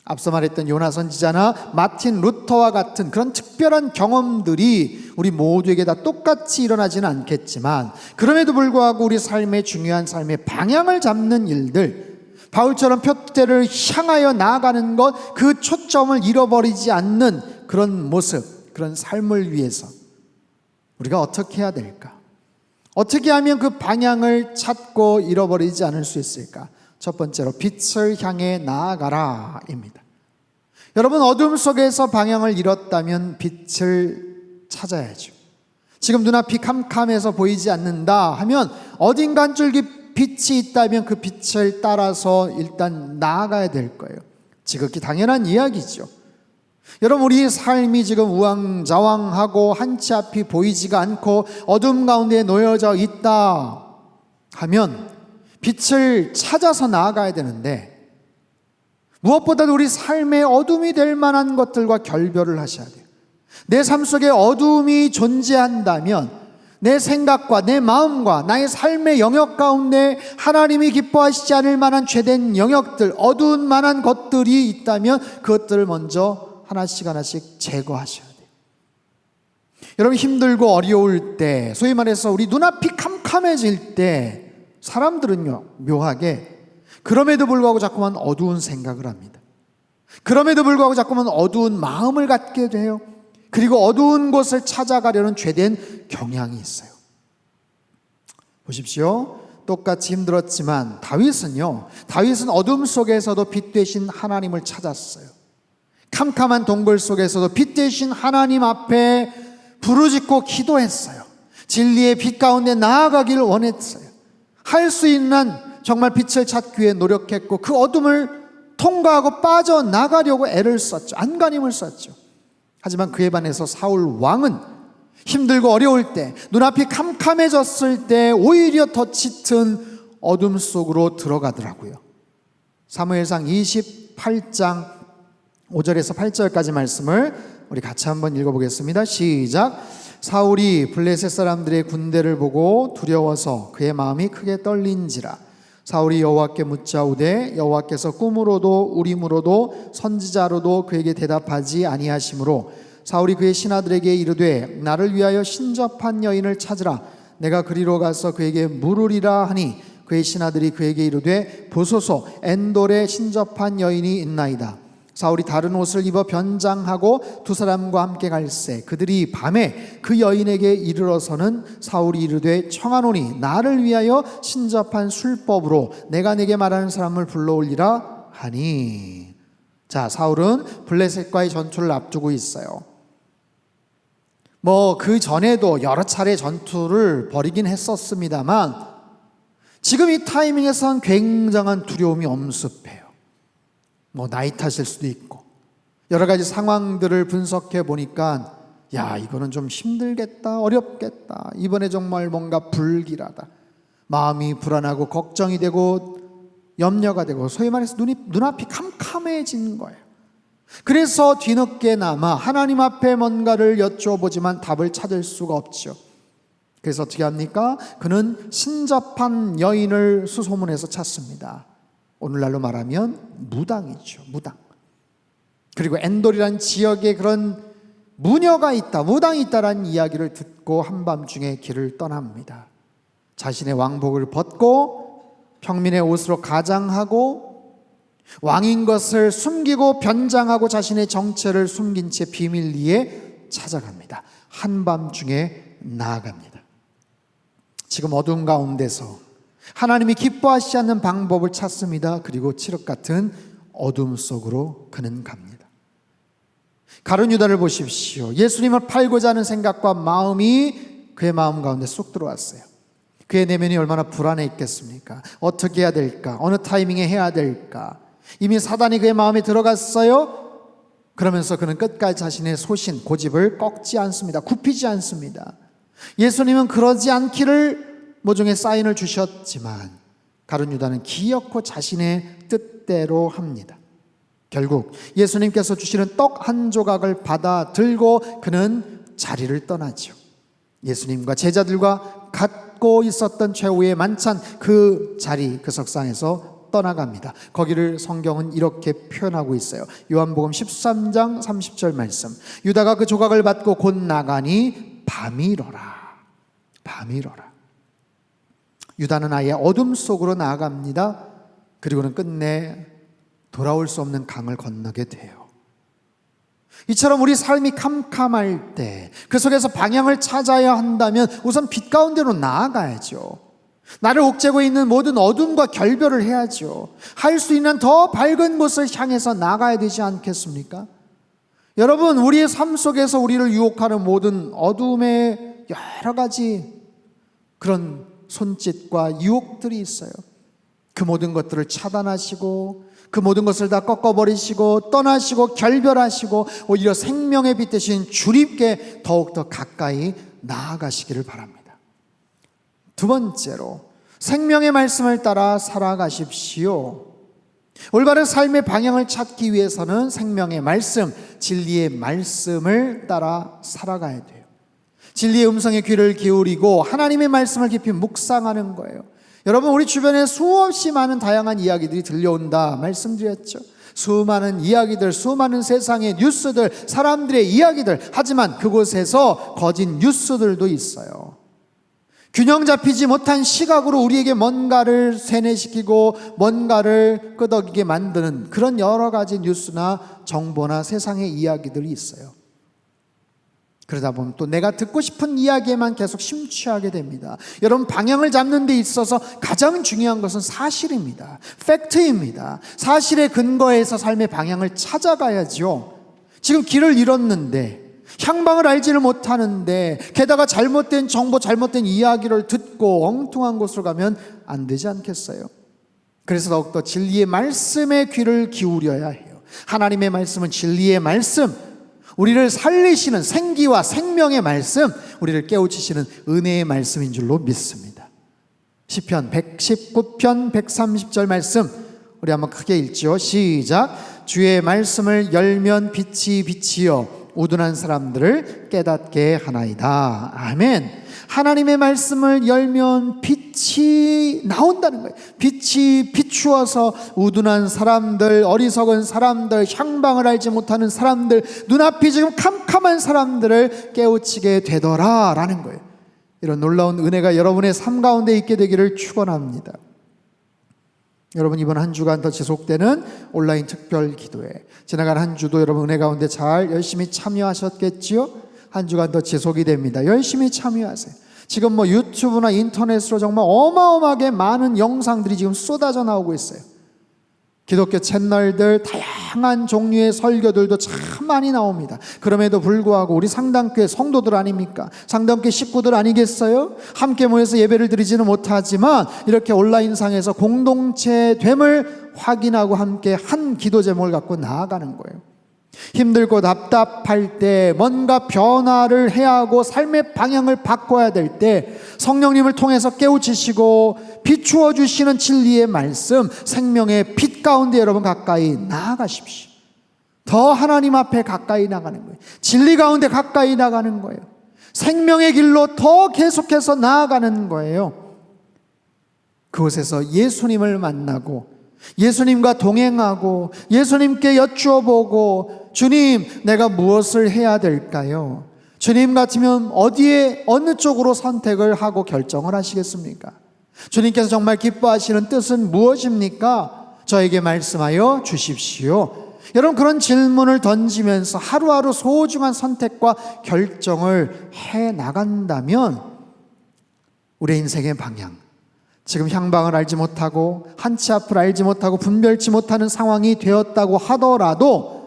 앞서 말했던 요나 선지자나 마틴 루터와 같은 그런 특별한 경험들이 우리 모두에게 다 똑같이 일어나지는 않겠지만, 그럼에도 불구하고 우리 삶의 중요한 삶의 방향을 잡는 일들, 바울처럼 표대를 향하여 나아가는 것, 그 초점을 잃어버리지 않는 그런 모습, 그런 삶을 위해서 우리가 어떻게 해야 될까? 어떻게 하면 그 방향을 찾고 잃어버리지 않을 수 있을까? 첫 번째로 빛을 향해 나아가라 입니다. 여러분, 어둠 속에서 방향을 잃었다면 빛을 찾아야죠. 지금 눈앞이 캄캄해서 보이지 않는다 하면 어딘가 한 줄기 빛이 있다면 그 빛을 따라서 일단 나아가야 될 거예요. 지극히 당연한 이야기죠. 여러분, 우리의 삶이 지금 우왕좌왕하고 한치 앞이 보이지가 않고 어둠 가운데 놓여져 있다 하면 빛을 찾아서 나아가야 되는데, 무엇보다도 우리 삶의 어둠이 될 만한 것들과 결별을 하셔야 돼요. 내 삶 속에 어둠이 존재한다면 내 생각과 내 마음과 나의 삶의 영역 가운데 하나님이 기뻐하시지 않을 만한 죄된 영역들, 어두운 만한 것들이 있다면 그것들을 먼저 하나씩 하나씩 제거하셔야 돼요. 여러분, 힘들고 어려울 때, 소위 말해서 우리 눈앞이 캄캄해질 때 사람들은요, 묘하게 그럼에도 불구하고 자꾸만 어두운 생각을 합니다. 그럼에도 불구하고 자꾸만 어두운 마음을 갖게 돼요. 그리고 어두운 곳을 찾아가려는 죄된 경향이 있어요. 보십시오. 똑같이 힘들었지만 다윗은 어둠 속에서도 빛 되신 하나님을 찾았어요. 캄캄한 동굴 속에서도 빛 되신 하나님 앞에 부르짖고 기도했어요. 진리의 빛 가운데 나아가길 원했어요. 할 수 있는 정말 빛을 찾기 위해 노력했고 그 어둠을 통과하고 빠져나가려고 애를 썼죠. 안간힘을 썼죠. 하지만 그에 반해서 사울 왕은 힘들고 어려울 때, 눈앞이 캄캄해졌을 때 오히려 더 짙은 어둠 속으로 들어가더라고요. 사무엘상 28장 5절에서 8절까지 말씀을 우리 같이 한번 읽어보겠습니다. 시작. 사울이 블레셋 사람들의 군대를 보고 두려워서 그의 마음이 크게 떨린지라. 사울이 여호와께 묻자오되 여호와께서 꿈으로도 우림으로도 선지자로도 그에게 대답하지 아니하시므로 사울이 그의 신하들에게 이르되 나를 위하여 신접한 여인을 찾으라. 내가 그리로 가서 그에게 물으리라 하니 그의 신하들이 그에게 이르되 보소서 엔돌에 신접한 여인이 있나이다. 사울이 다른 옷을 입어 변장하고 두 사람과 함께 갈새 그들이 밤에 그 여인에게 이르러서는 사울이 이르되 청하노니 나를 위하여 신접한 술법으로 내가 내게 말하는 사람을 불러올리라 하니. 자, 사울은 블레셋과의 전투를 앞두고 있어요. 그 전에도 여러 차례 전투를 벌이긴 했었습니다만 지금 이 타이밍에선 굉장한 두려움이 엄습해요. 나이 탓일 수도 있고 여러 가지 상황들을 분석해 보니까 이거는 좀 힘들겠다, 어렵겠다, 이번에 정말 뭔가 불길하다, 마음이 불안하고 걱정이 되고 염려가 되고 소위 말해서 눈앞이 캄캄해진 거예요. 그래서 뒤늦게나마 하나님 앞에 뭔가를 여쭤보지만 답을 찾을 수가 없죠. 그래서 어떻게 합니까? 그는 신접한 여인을 수소문해서 찾습니다. 오늘날로 말하면 무당이죠. 무당. 그리고 엔돌이라는 지역에 그런 무녀가 있다, 무당이 있다라는 이야기를 듣고 한밤중에 길을 떠납니다. 자신의 왕복을 벗고 평민의 옷으로 가장하고 왕인 것을 숨기고 변장하고 자신의 정체를 숨긴 채 비밀리에 찾아갑니다. 한밤중에 나아갑니다. 지금 어둠 가운데서 하나님이 기뻐하시지 않는 방법을 찾습니다. 그리고 칠흑 같은 어둠 속으로 그는 갑니다. 가룟 유다를 보십시오. 예수님을 팔고자 하는 생각과 마음이 그의 마음 가운데 쏙 들어왔어요. 그의 내면이 얼마나 불안했겠습니까? 어떻게 해야 될까? 어느 타이밍에 해야 될까? 이미 사단이 그의 마음에 들어갔어요. 그러면서 그는 끝까지 자신의 소신, 고집을 꺾지 않습니다. 굽히지 않습니다. 예수님은 그러지 않기를 모종의 사인을 주셨지만 가룟 유다는 기어코 자신의 뜻대로 합니다. 결국 예수님께서 주시는 떡 한 조각을 받아 들고 그는 자리를 떠나죠. 예수님과 제자들과 갖고 있었던 최후의 만찬 그 자리, 그 석상에서 떠나갑니다. 거기를 성경은 이렇게 표현하고 있어요. 요한복음 13장 30절 말씀. 유다가 그 조각을 받고 곧 나가니 밤이러라. 밤이러라. 유다는 아예 어둠 속으로 나아갑니다. 그리고는 끝내 돌아올 수 없는 강을 건너게 돼요. 이처럼 우리 삶이 캄캄할 때 그 속에서 방향을 찾아야 한다면 우선 빛 가운데로 나아가야죠. 나를 옥죄고 있는 모든 어둠과 결별을 해야죠. 할 수 있는 더 밝은 곳을 향해서 나가야 되지 않겠습니까? 여러분, 우리의 삶 속에서 우리를 유혹하는 모든 어둠의 여러 가지 그런 손짓과 유혹들이 있어요. 그 모든 것들을 차단하시고 그 모든 것을 다 꺾어버리시고 떠나시고 결별하시고 오히려 생명의 빛 대신 주님께 더욱더 가까이 나아가시기를 바랍니다. 두 번째로 생명의 말씀을 따라 살아가십시오. 올바른 삶의 방향을 찾기 위해서는 생명의 말씀, 진리의 말씀을 따라 살아가야 돼요. 진리의 음성에 귀를 기울이고 하나님의 말씀을 깊이 묵상하는 거예요. 여러분, 우리 주변에 수없이 많은 다양한 이야기들이 들려온다 말씀드렸죠. 수많은 이야기들, 수많은 세상의 뉴스들, 사람들의 이야기들, 하지만 그곳에서 거짓 뉴스들도 있어요. 균형 잡히지 못한 시각으로 우리에게 뭔가를 세뇌시키고 뭔가를 끄덕이게 만드는 그런 여러 가지 뉴스나 정보나 세상의 이야기들이 있어요. 그러다 보면 또 내가 듣고 싶은 이야기에만 계속 심취하게 됩니다. 여러분, 방향을 잡는 데 있어서 가장 중요한 것은 사실입니다. 팩트입니다. 사실에 근거해서 삶의 방향을 찾아가야죠. 지금 길을 잃었는데, 향방을 알지를 못하는데, 게다가 잘못된 정보, 잘못된 이야기를 듣고 엉뚱한 곳으로 가면 안 되지 않겠어요? 그래서 더욱더 진리의 말씀에 귀를 기울여야 해요. 하나님의 말씀은 진리의 말씀, 우리를 살리시는 생기와 생명의 말씀, 우리를 깨우치시는 은혜의 말씀인 줄로 믿습니다. 시편 119편 130절 말씀 우리 한번 크게 읽죠. 시작. 주의 말씀을 열면 빛이 비치어 우둔한 사람들을 깨닫게 하나이다. 아멘. 하나님의 말씀을 열면 빛이 나온다는 거예요. 빛이 비추어서 우둔한 사람들, 어리석은 사람들, 향방을 알지 못하는 사람들, 눈앞이 지금 캄캄한 사람들을 깨우치게 되더라라는 거예요. 이런 놀라운 은혜가 여러분의 삶 가운데 있게 되기를 축원합니다. 여러분, 이번 한 주간 더 지속되는 온라인 특별 기도회, 지나간 한 주도 여러분 은혜 가운데 잘 열심히 참여하셨겠지요? 한 주간 더 지속이 됩니다. 열심히 참여하세요. 지금 뭐 유튜브나 인터넷으로 정말 어마어마하게 많은 영상들이 지금 쏟아져 나오고 있어요. 기독교 채널들, 다양한 종류의 설교들도 참 많이 나옵니다. 그럼에도 불구하고 우리 상담교회 성도들 아닙니까? 상담교회 식구들 아니겠어요? 함께 모여서 예배를 드리지는 못하지만 이렇게 온라인상에서 공동체됨을 확인하고 함께 한 기도 제목을 갖고 나아가는 거예요. 힘들고 답답할 때, 뭔가 변화를 해야 하고 삶의 방향을 바꿔야 될 때 성령님을 통해서 깨우치시고 비추어 주시는 진리의 말씀, 생명의 빛 가운데 여러분 가까이 나아가십시오. 더 하나님 앞에 가까이 나가는 거예요. 진리 가운데 가까이 나가는 거예요. 생명의 길로 더 계속해서 나아가는 거예요. 그곳에서 예수님을 만나고 예수님과 동행하고 예수님께 여쭈어보고, 주님, 내가 무엇을 해야 될까요? 주님 같으면 어디에, 어느 쪽으로 선택을 하고 결정을 하시겠습니까? 주님께서 정말 기뻐하시는 뜻은 무엇입니까? 저에게 말씀하여 주십시오. 여러분, 그런 질문을 던지면서 하루하루 소중한 선택과 결정을 해 나간다면 우리의 인생의 방향, 지금 향방을 알지 못하고 한치 앞을 알지 못하고 분별치 못하는 상황이 되었다고 하더라도,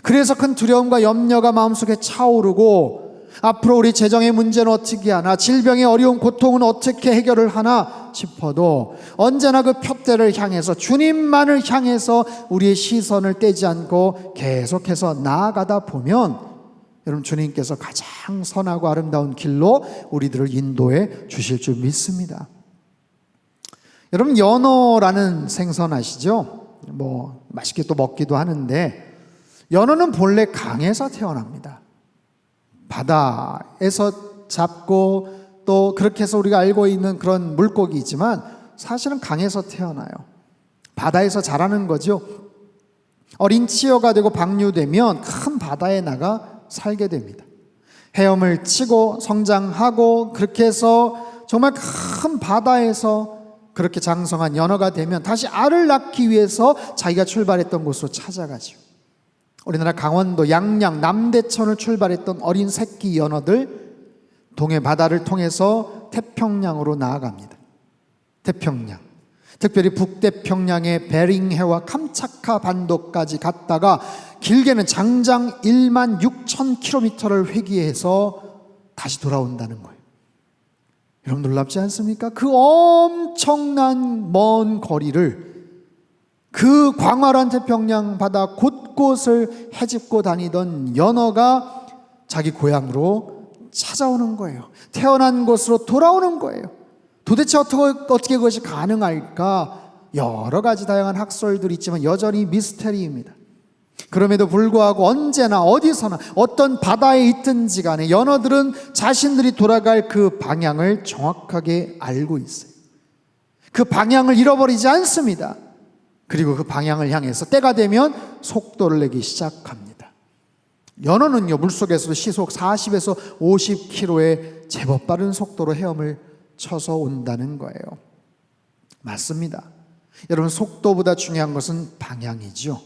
그래서 큰 두려움과 염려가 마음속에 차오르고 앞으로 우리 재정의 문제는 어떻게 하나, 질병의 어려운 고통은 어떻게 해결을 하나 싶어도 언제나 그 표대를 향해서, 주님만을 향해서 우리의 시선을 떼지 않고 계속해서 나아가다 보면 여러분, 주님께서 가장 선하고 아름다운 길로 우리들을 인도해 주실 줄 믿습니다. 여러분, 연어라는 생선 아시죠? 뭐 맛있게 또 먹기도 하는데, 연어는 본래 강에서 태어납니다. 바다에서 잡고 또 그렇게 해서 우리가 알고 있는 그런 물고기이지만 사실은 강에서 태어나요. 바다에서 자라는 거죠. 어린 치어가 되고 방류되면 큰 바다에 나가 살게 됩니다. 헤엄을 치고 성장하고 그렇게 해서 정말 큰 바다에서 그렇게 장성한 연어가 되면 다시 알을 낳기 위해서 자기가 출발했던 곳으로 찾아가죠. 우리나라 강원도 양양 남대천을 출발했던 어린 새끼 연어들, 동해 바다를 통해서 태평양으로 나아갑니다. 태평양, 특별히 북태평양의 베링해와 캄차카 반도까지 갔다가 길게는 장장 1만 6천 킬로미터를 회귀해서 다시 돌아온다는 거예요. 여러분, 놀랍지 않습니까? 그 엄청난 먼 거리를, 그 광활한 태평양 바다 곳곳을 헤집고 다니던 연어가 자기 고향으로 찾아오는 거예요. 태어난 곳으로 돌아오는 거예요. 도대체 어떻게 그것이 가능할까? 여러 가지 다양한 학설들이 있지만 여전히 미스테리입니다. 그럼에도 불구하고 언제나 어디서나 어떤 바다에 있든지 간에 연어들은 자신들이 돌아갈 그 방향을 정확하게 알고 있어요. 그 방향을 잃어버리지 않습니다. 그리고 그 방향을 향해서 때가 되면 속도를 내기 시작합니다. 연어는요, 물속에서도 시속 40에서 50km의 제법 빠른 속도로 헤엄을 쳐서 온다는 거예요. 맞습니다. 여러분, 속도보다 중요한 것은 방향이죠.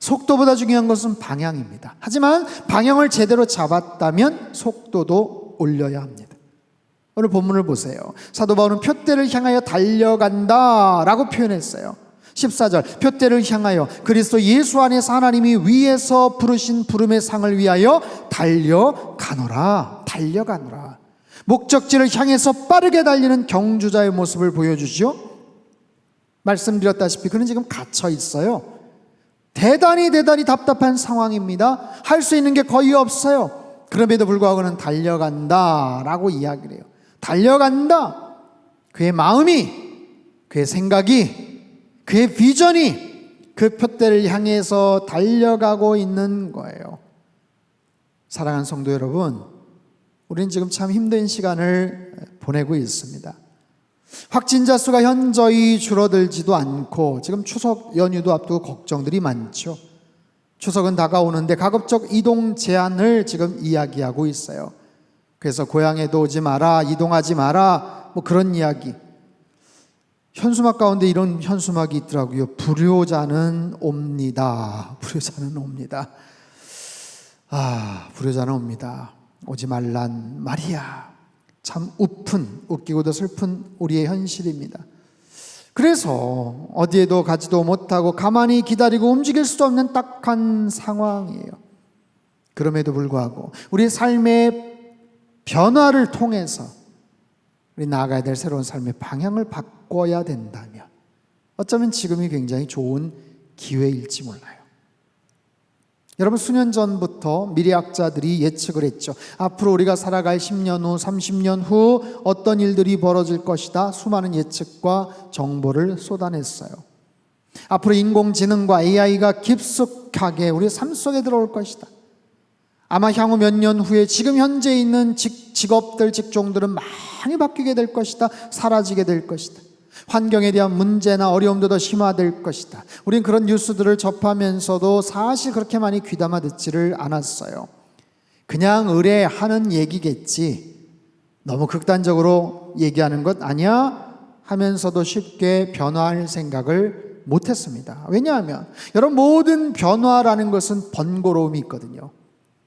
속도보다 중요한 것은 방향입니다. 하지만 방향을 제대로 잡았다면 속도도 올려야 합니다. 오늘 본문을 보세요. 사도 바울은 표대를 향하여 달려간다 라고 표현했어요. 14절, 표대를 향하여 그리스도 예수 안에서 하나님이 위에서 부르신 부름의 상을 위하여 달려가노라. 달려가노라. 목적지를 향해서 빠르게 달리는 경주자의 모습을 보여주죠. 말씀드렸다시피 그는 지금 갇혀 있어요. 대단히 답답한 상황입니다. 할 수 있는 게 거의 없어요. 그럼에도 불구하고 그는 달려간다 라고 이야기를 해요. 달려간다. 그의 마음이, 그의 생각이, 그의 비전이 그 표대를 향해서 달려가고 있는 거예요. 사랑하는 성도 여러분, 우리는 지금 참 힘든 시간을 보내고 있습니다. 확진자 수가 현저히 줄어들지도 않고 지금 추석 연휴도 앞두고 걱정들이 많죠. 추석은 다가오는데 가급적 이동 제한을 지금 이야기하고 있어요. 그래서 고향에도 오지 마라, 이동하지 마라, 뭐 그런 이야기. 현수막 가운데 이런 현수막이 있더라고요. 불효자는 옵니다. 불효자는 옵니다. 불효자는 옵니다. 오지 말란 말이야. 참 웃기고도 슬픈 우리의 현실입니다. 그래서 어디에도 가지도 못하고 가만히 기다리고 움직일 수도 없는 딱한 상황이에요. 그럼에도 불구하고 우리 삶의 변화를 통해서 우리 나아가야 될 새로운 삶의 방향을 바꿔야 된다면 어쩌면 지금이 굉장히 좋은 기회일지 몰라요. 여러분, 수년 전부터 미래학자들이 예측을 했죠. 앞으로 우리가 살아갈 10년 후, 30년 후 어떤 일들이 벌어질 것이다. 수많은 예측과 정보를 쏟아냈어요. 앞으로 인공지능과 AI가 깊숙하게 우리 삶 속에 들어올 것이다. 아마 향후 몇 년 후에 지금 현재 있는 직업들, 직종들은 많이 바뀌게 될 것이다. 사라지게 될 것이다. 환경에 대한 문제나 어려움도 더 심화될 것이다. 우린 그런 뉴스들을 접하면서도 사실 그렇게 많이 귀담아 듣지를 않았어요. 그냥 의뢰하는 얘기겠지, 너무 극단적으로 얘기하는 것 아니야 하면서도 쉽게 변화할 생각을 못했습니다. 왜냐하면 여러분, 모든 변화라는 것은 번거로움이 있거든요.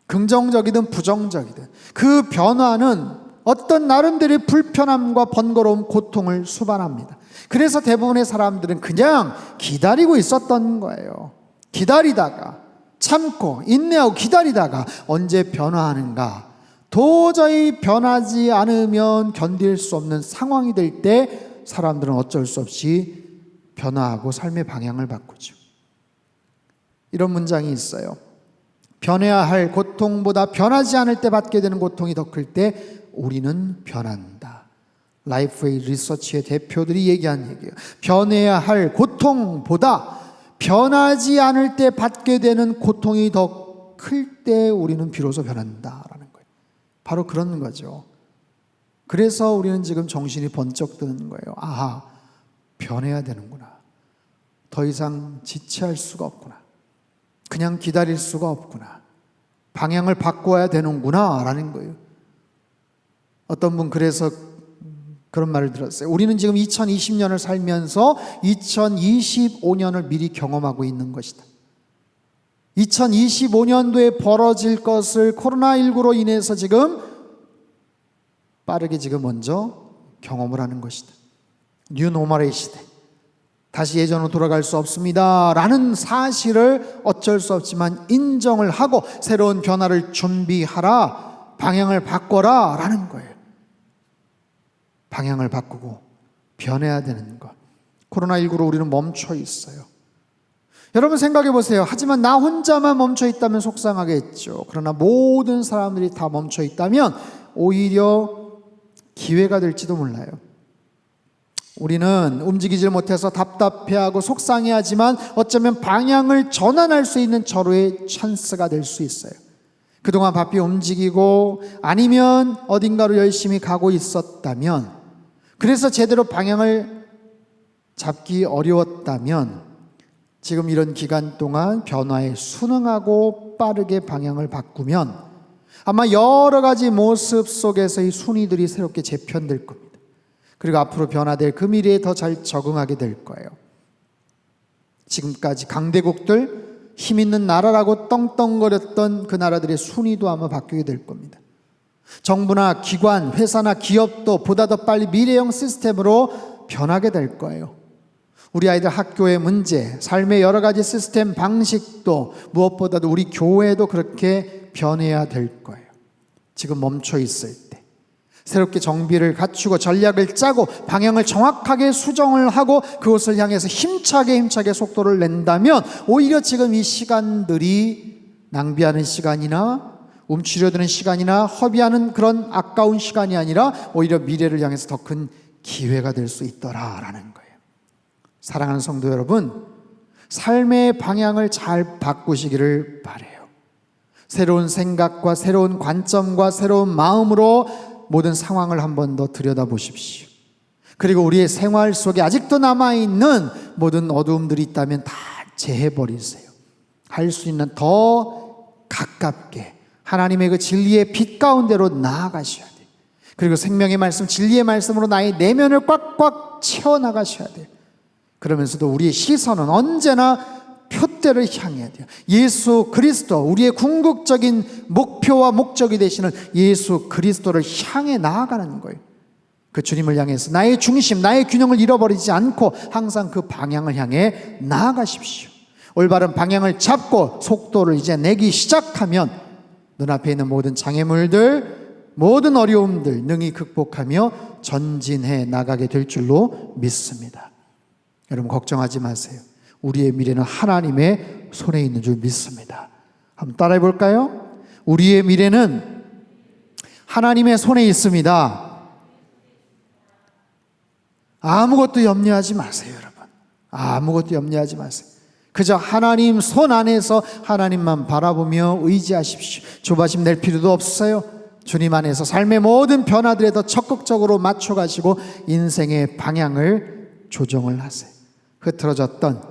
긍정적이든 부정적이든 그 변화는 어떤 나름대로의 불편함과 번거로움, 고통을 수반합니다. 그래서 대부분의 사람들은 그냥 기다리고 있었던 거예요. 기다리다가 참고 인내하고 기다리다가 언제 변화하는가, 도저히 변하지 않으면 견딜 수 없는 상황이 될 때 사람들은 어쩔 수 없이 변화하고 삶의 방향을 바꾸죠. 이런 문장이 있어요. 변해야 할 고통보다 변하지 않을 때 받게 되는 고통이 더 클 때 우리는 변한다. 라이프웨이 리서치의 대표들이 얘기한 얘기예요. 변해야 할 고통보다 변하지 않을 때 받게 되는 고통이 더 클 때 우리는 비로소 변한다라는 거예요. 바로 그런 거죠. 그래서 우리는 지금 정신이 번쩍 드는 거예요. 아하, 변해야 되는구나. 더 이상 지체할 수가 없구나. 그냥 기다릴 수가 없구나. 방향을 바꿔야 되는구나 라는 거예요. 어떤 분 그래서 그런 말을 들었어요. 우리는 지금 2020년을 살면서 2025년을 미리 경험하고 있는 것이다. 2025년도에 벌어질 것을 코로나19로 인해서 지금 빠르게 지금 먼저 경험을 하는 것이다. 뉴노멀의 시대. 다시 예전으로 돌아갈 수 없습니다 라는 사실을 어쩔 수 없지만 인정을 하고 새로운 변화를 준비하라, 방향을 바꿔라 라는 거예요. 방향을 바꾸고 변해야 되는 것. 코로나19로 우리는 멈춰 있어요. 여러분 생각해 보세요. 하지만 나 혼자만 멈춰 있다면 속상하겠죠. 그러나 모든 사람들이 다 멈춰 있다면 오히려 기회가 될지도 몰라요. 우리는 움직이질 못해서 답답해하고 속상해하지만 어쩌면 방향을 전환할 수 있는 절호의 찬스가 될 수 있어요. 그동안 바삐 움직이고 아니면 어딘가로 열심히 가고 있었다면, 그래서 제대로 방향을 잡기 어려웠다면 지금 이런 기간 동안 변화에 순응하고 빠르게 방향을 바꾸면 아마 여러 가지 모습 속에서의 순위들이 새롭게 재편될 겁니다. 그리고 앞으로 변화될 그 미래에 더 잘 적응하게 될 거예요. 지금까지 강대국들, 힘 있는 나라라고 떵떵거렸던 그 나라들의 순위도 아마 바뀌게 될 겁니다. 정부나 기관, 회사나 기업도 보다 더 빨리 미래형 시스템으로 변하게 될 거예요. 우리 아이들 학교의 문제, 삶의 여러 가지 시스템 방식도, 무엇보다도 우리 교회도 그렇게 변해야 될 거예요. 지금 멈춰 있을 때 새롭게 정비를 갖추고 전략을 짜고 방향을 정확하게 수정을 하고 그것을 향해서 힘차게 속도를 낸다면 오히려 지금 이 시간들이 낭비하는 시간이나 움츠려드는 시간이나 허비하는 그런 아까운 시간이 아니라 오히려 미래를 향해서 더 큰 기회가 될 수 있더라라는 거예요. 사랑하는 성도 여러분, 삶의 방향을 잘 바꾸시기를 바라요. 새로운 생각과 새로운 관점과 새로운 마음으로 모든 상황을 한 번 더 들여다보십시오. 그리고 우리의 생활 속에 아직도 남아있는 모든 어두움들이 있다면 다 제해버리세요. 할 수 있는 더 가깝게 하나님의 그 진리의 빛 가운데로 나아가셔야 돼요. 그리고 생명의 말씀, 진리의 말씀으로 나의 내면을 꽉꽉 채워나가셔야 돼요. 그러면서도 우리의 시선은 언제나 표대를 향해야 돼요. 예수 그리스도, 우리의 궁극적인 목표와 목적이 되시는 예수 그리스도를 향해 나아가는 거예요. 그 주님을 향해서 나의 중심, 나의 균형을 잃어버리지 않고 항상 그 방향을 향해 나아가십시오. 올바른 방향을 잡고 속도를 이제 내기 시작하면 눈앞에 있는 모든 장애물들, 모든 어려움들 능히 극복하며 전진해 나가게 될 줄로 믿습니다. 여러분 걱정하지 마세요. 우리의 미래는 하나님의 손에 있는 줄 믿습니다. 한번 따라해 볼까요? 우리의 미래는 하나님의 손에 있습니다. 아무것도 염려하지 마세요, 여러분. 아무것도 염려하지 마세요. 그저 하나님 손 안에서 하나님만 바라보며 의지하십시오. 조바심 낼 필요도 없어요. 주님 안에서 삶의 모든 변화들에 더 적극적으로 맞춰가시고 인생의 방향을 조정을 하세요. 흐트러졌던,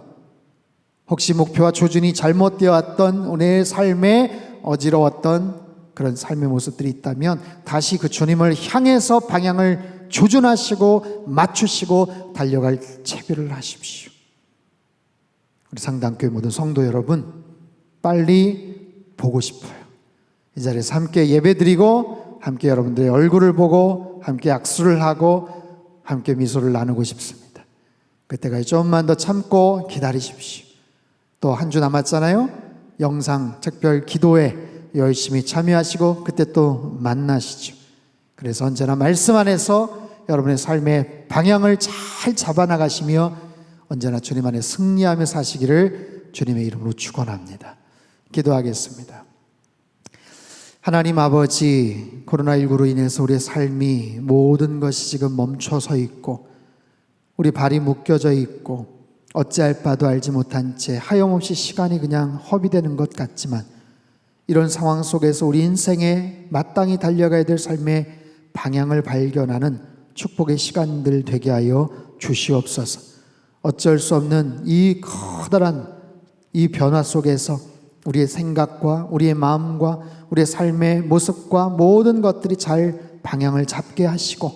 혹시 목표와 조준이 잘못되어 왔던 내 삶에 어지러웠던 그런 삶의 모습들이 있다면 다시 그 주님을 향해서 방향을 조준하시고 맞추시고 달려갈 채비를 하십시오. 우리 상당교회 모든 성도 여러분, 빨리 보고 싶어요. 이 자리에서 함께 예배드리고 함께 여러분들의 얼굴을 보고 함께 악수를 하고 함께 미소를 나누고 싶습니다. 그때까지 좀만 더 참고 기다리십시오. 또 한 주 남았잖아요. 영상 특별 기도회 열심히 참여하시고 그때 또 만나시죠. 그래서 언제나 말씀 안에서 여러분의 삶의 방향을 잘 잡아나가시며 언제나 주님 안에 승리하며 사시기를 주님의 이름으로 축원합니다. 기도하겠습니다. 하나님 아버지, 코로나19로 인해서 우리의 삶이 모든 것이 지금 멈춰서 있고 우리 발이 묶여져 있고 어찌할 바도 알지 못한 채 하염없이 시간이 그냥 허비되는 것 같지만 이런 상황 속에서 우리 인생에 마땅히 달려가야 될 삶의 방향을 발견하는 축복의 시간들 되게 하여 주시옵소서. 어쩔 수 없는 이 커다란 이 변화 속에서 우리의 생각과 우리의 마음과 우리의 삶의 모습과 모든 것들이 잘 방향을 잡게 하시고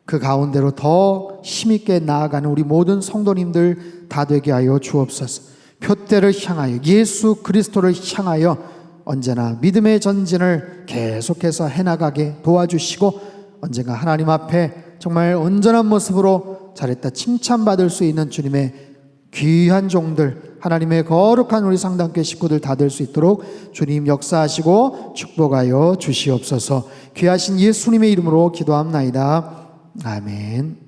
그 가운데로 더 힘있게 나아가는 우리 모든 성도님들 다 되게 하여 주옵소서. 표대를 향하여 예수 그리스도를 향하여 언제나 믿음의 전진을 계속해서 해나가게 도와주시고 언젠가 하나님 앞에 정말 온전한 모습으로 잘했다 칭찬받을 수 있는 주님의 귀한 종들, 하나님의 거룩한 우리 상당교회 식구들 다 될 수 있도록 주님 역사하시고 축복하여 주시옵소서. 귀하신 예수님의 이름으로 기도합나이다. 아멘.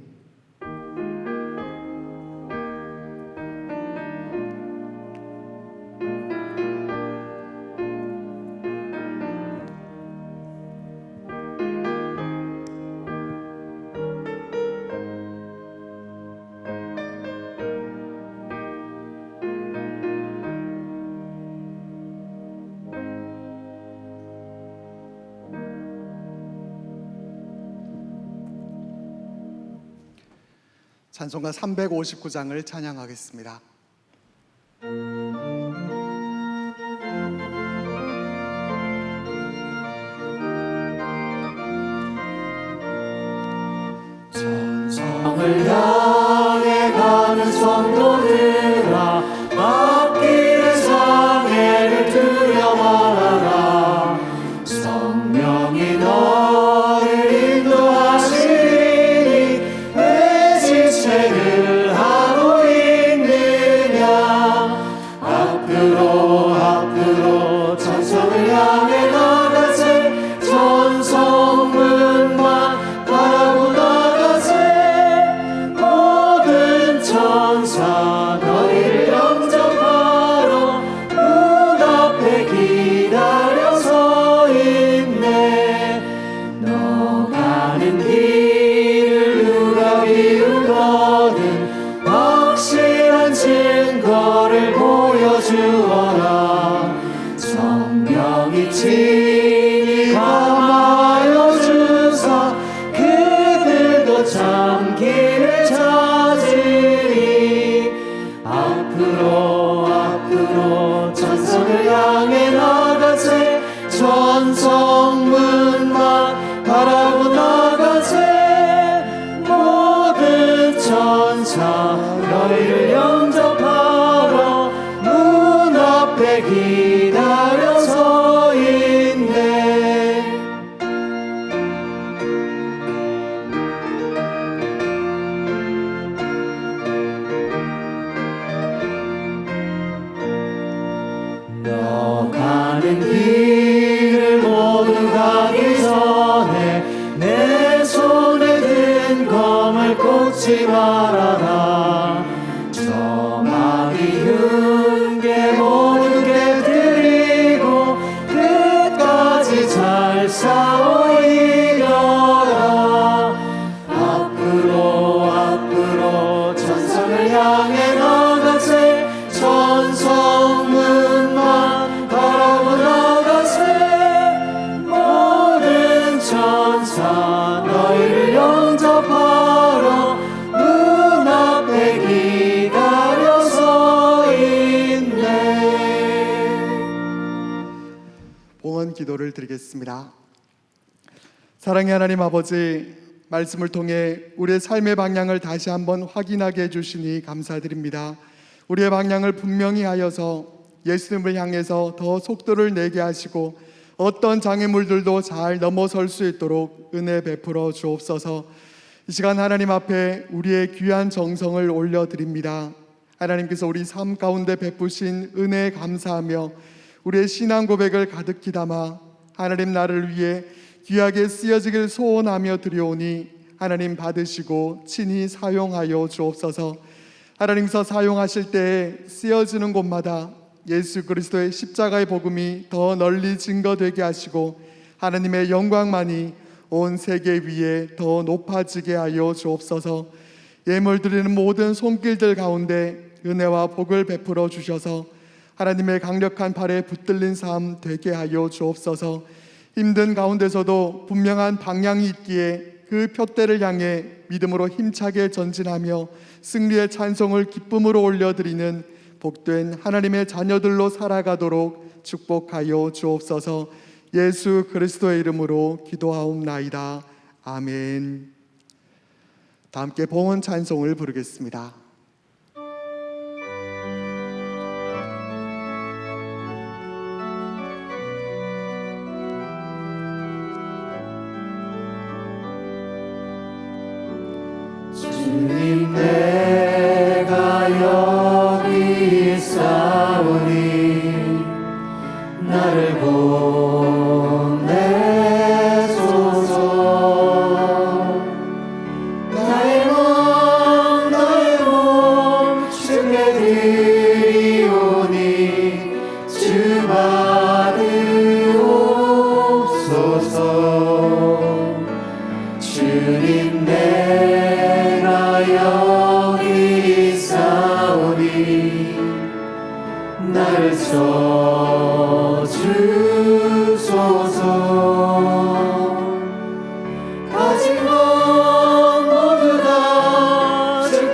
찬송가 359장을 찬양하겠습니다. 천성을 향해 가는 성도들아, 앞길의 장애를 두려 말아라. 성령이 너를 인도하시니 왜 지체를 하고 있느냐. 앞으로 천성을 향해 나가세. 천성문만 바라고 나가세. 모든 천사 너희를 영접하러 문 앞에 기다려 서 있네. 너 가는 길을 누가 비우거든 확실한 증거를 보여주어라. 성령이 친히 감하여 주사 그들도 참 길을 찾으리. 앞으로 천성을 향해 나가세. 천성문만 바라고 나가세. 모든 천사 너희를 영접하러 문 앞에 기다려 서 있네. 너 가는 길을 모두 가기 전에 내 손에 든 검을 꽂지 말아라. 저마디 흉계 모든 게 드리고 끝까지 잘 싸워 이겨라. 앞으로 천성을 향해 나가세. 천성문만 바라고 나가세. 모든 천사 너희를 영접하러 문 앞에 기다려 서 있네. 봉헌 기도를 드리겠습니다. 사랑의 하나님 아버지, 말씀을 통해 우리의 삶의 방향을 다시 한번 확인하게 해주시니 감사드립니다. 우리의 방향을 분명히 하여서 예수님을 향해서 더 속도를 내게 하시고 어떤 장애물들도 잘 넘어설 수 있도록 은혜 베풀어 주옵소서. 이 시간 하나님 앞에 우리의 귀한 정성을 올려드립니다. 하나님께서 우리 삶 가운데 베푸신 은혜에 감사하며 우리의 신앙 고백을 가득히 담아 하나님 나를 위해 귀하게 쓰여지길 소원하며 드려오니 하나님 받으시고 친히 사용하여 주옵소서. 하나님께서 사용하실 때에 쓰여지는 곳마다 예수 그리스도의 십자가의 복음이 더 널리 증거되게 하시고 하나님의 영광만이 온 세계 위에 더 높아지게 하여 주옵소서. 예물 드리는 모든 손길들 가운데 은혜와 복을 베풀어 주셔서 하나님의 강력한 팔에 붙들린 삶 되게 하여 주옵소서. 힘든 가운데서도 분명한 방향이 있기에 그 표대를 향해 믿음으로 힘차게 전진하며 승리의 찬송을 기쁨으로 올려드리는 복된 하나님의 자녀들로 살아가도록 축복하여 주옵소서. 예수 그리스도의 이름으로 기도하옵나이다. 아멘. 다 함께 봉헌 찬송을 부르겠습니다. 주님 내가 여기 있사오니 나를 보내소서. 나의 몸 주께 드리오니 주 받으옵소서. 주님 내가 여기 있사오니 나를 써주소서. 가진 것 모두 다 주께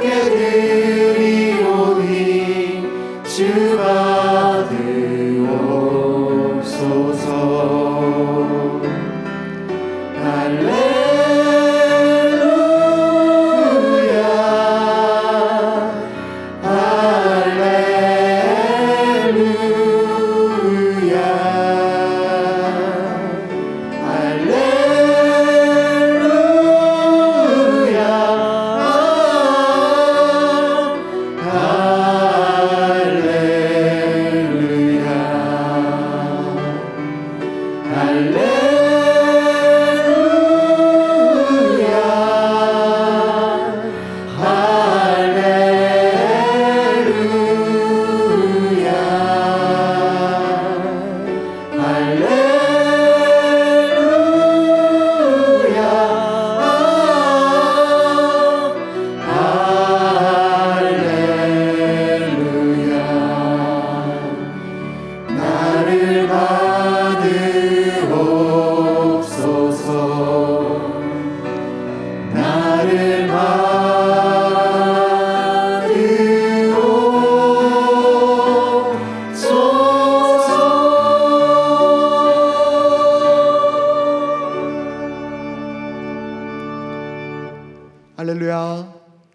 할렐루야.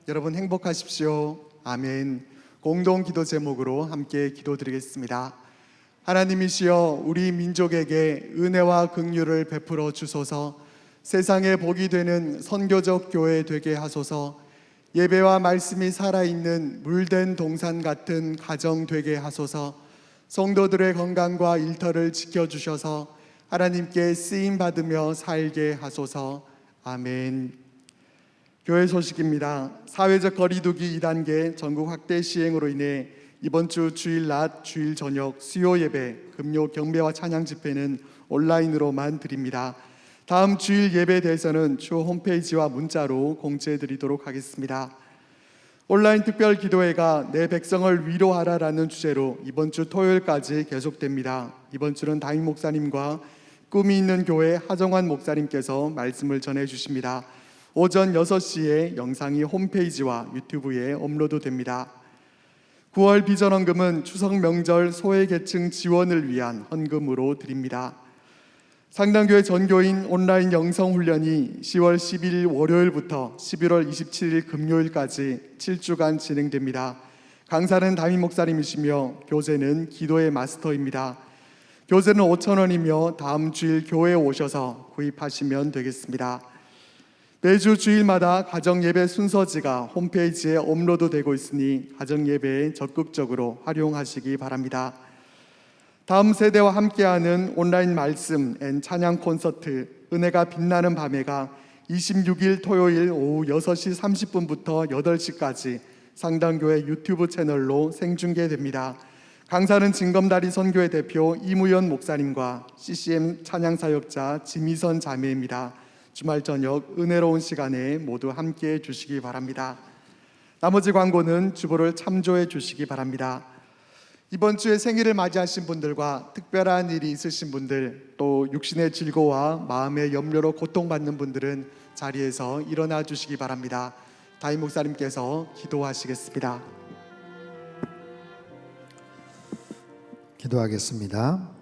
여러분 행복하십시오. 아멘. 공동 기도 제목으로 함께 기도드리겠습니다. 하나님이시여, 우리 민족에게 은혜와 긍휼을 베풀어 주소서. 세상에 복이 되는 선교적 교회 되게 하소서. 예배와 말씀이 살아있는 물된 동산 같은 가정 되게 하소서. 성도들의 건강과 일터를 지켜주셔서 하나님께 쓰임 받으며 살게 하소서. 아멘. 교회 소식입니다. 사회적 거리두기 2단계 전국 확대 시행으로 인해 이번 주 주일 낮, 주일 저녁 수요 예배, 금요 경배와 찬양 집회는 온라인으로만 드립니다. 다음 주일 예배에 대해서는 주 홈페이지와 문자로 공지해 드리도록 하겠습니다. 온라인 특별 기도회가 내 백성을 위로하라라는 주제로 이번 주 토요일까지 계속됩니다. 이번 주는 담임 목사님과 꿈이 있는 교회 하정환 목사님께서 말씀을 전해 주십니다. 오전 6시에 영상이 홈페이지와 유튜브에 업로드 됩니다. 9월 비전헌금은 추석 명절 소외계층 지원을 위한 헌금으로 드립니다. 상당교회 전교인 온라인 영성훈련이 10월 10일 월요일부터 11월 27일 금요일까지 7주간 진행됩니다. 강사는 담임 목사님이시며 교재는 기도의 마스터입니다. 교재는 5,000원이며 다음 주일 교회에 오셔서 구입하시면 되겠습니다. 매주 주일마다 가정예배 순서지가 홈페이지에 업로드되고 있으니 가정예배에 적극적으로 활용하시기 바랍니다. 다음 세대와 함께하는 온라인 말씀 앤 찬양 콘서트 은혜가 빛나는 밤에가 26일 토요일 오후 6시 30분부터 8시까지 상당교회 유튜브 채널로 생중계됩니다. 강사는 진검다리 선교회 대표 이무연 목사님과 CCM 찬양사역자 지미선 자매입니다. 주말 저녁 은혜로운 시간에 모두 함께해 주시기 바랍니다. 나머지 광고는 주보를 참조해 주시기 바랍니다. 이번 주에 생일을 맞이하신 분들과 특별한 일이 있으신 분들, 또 육신의 질고와 마음의 염려로 고통받는 분들은 자리에서 일어나 주시기 바랍니다. 담임 목사님께서 기도하시겠습니다. 기도하겠습니다.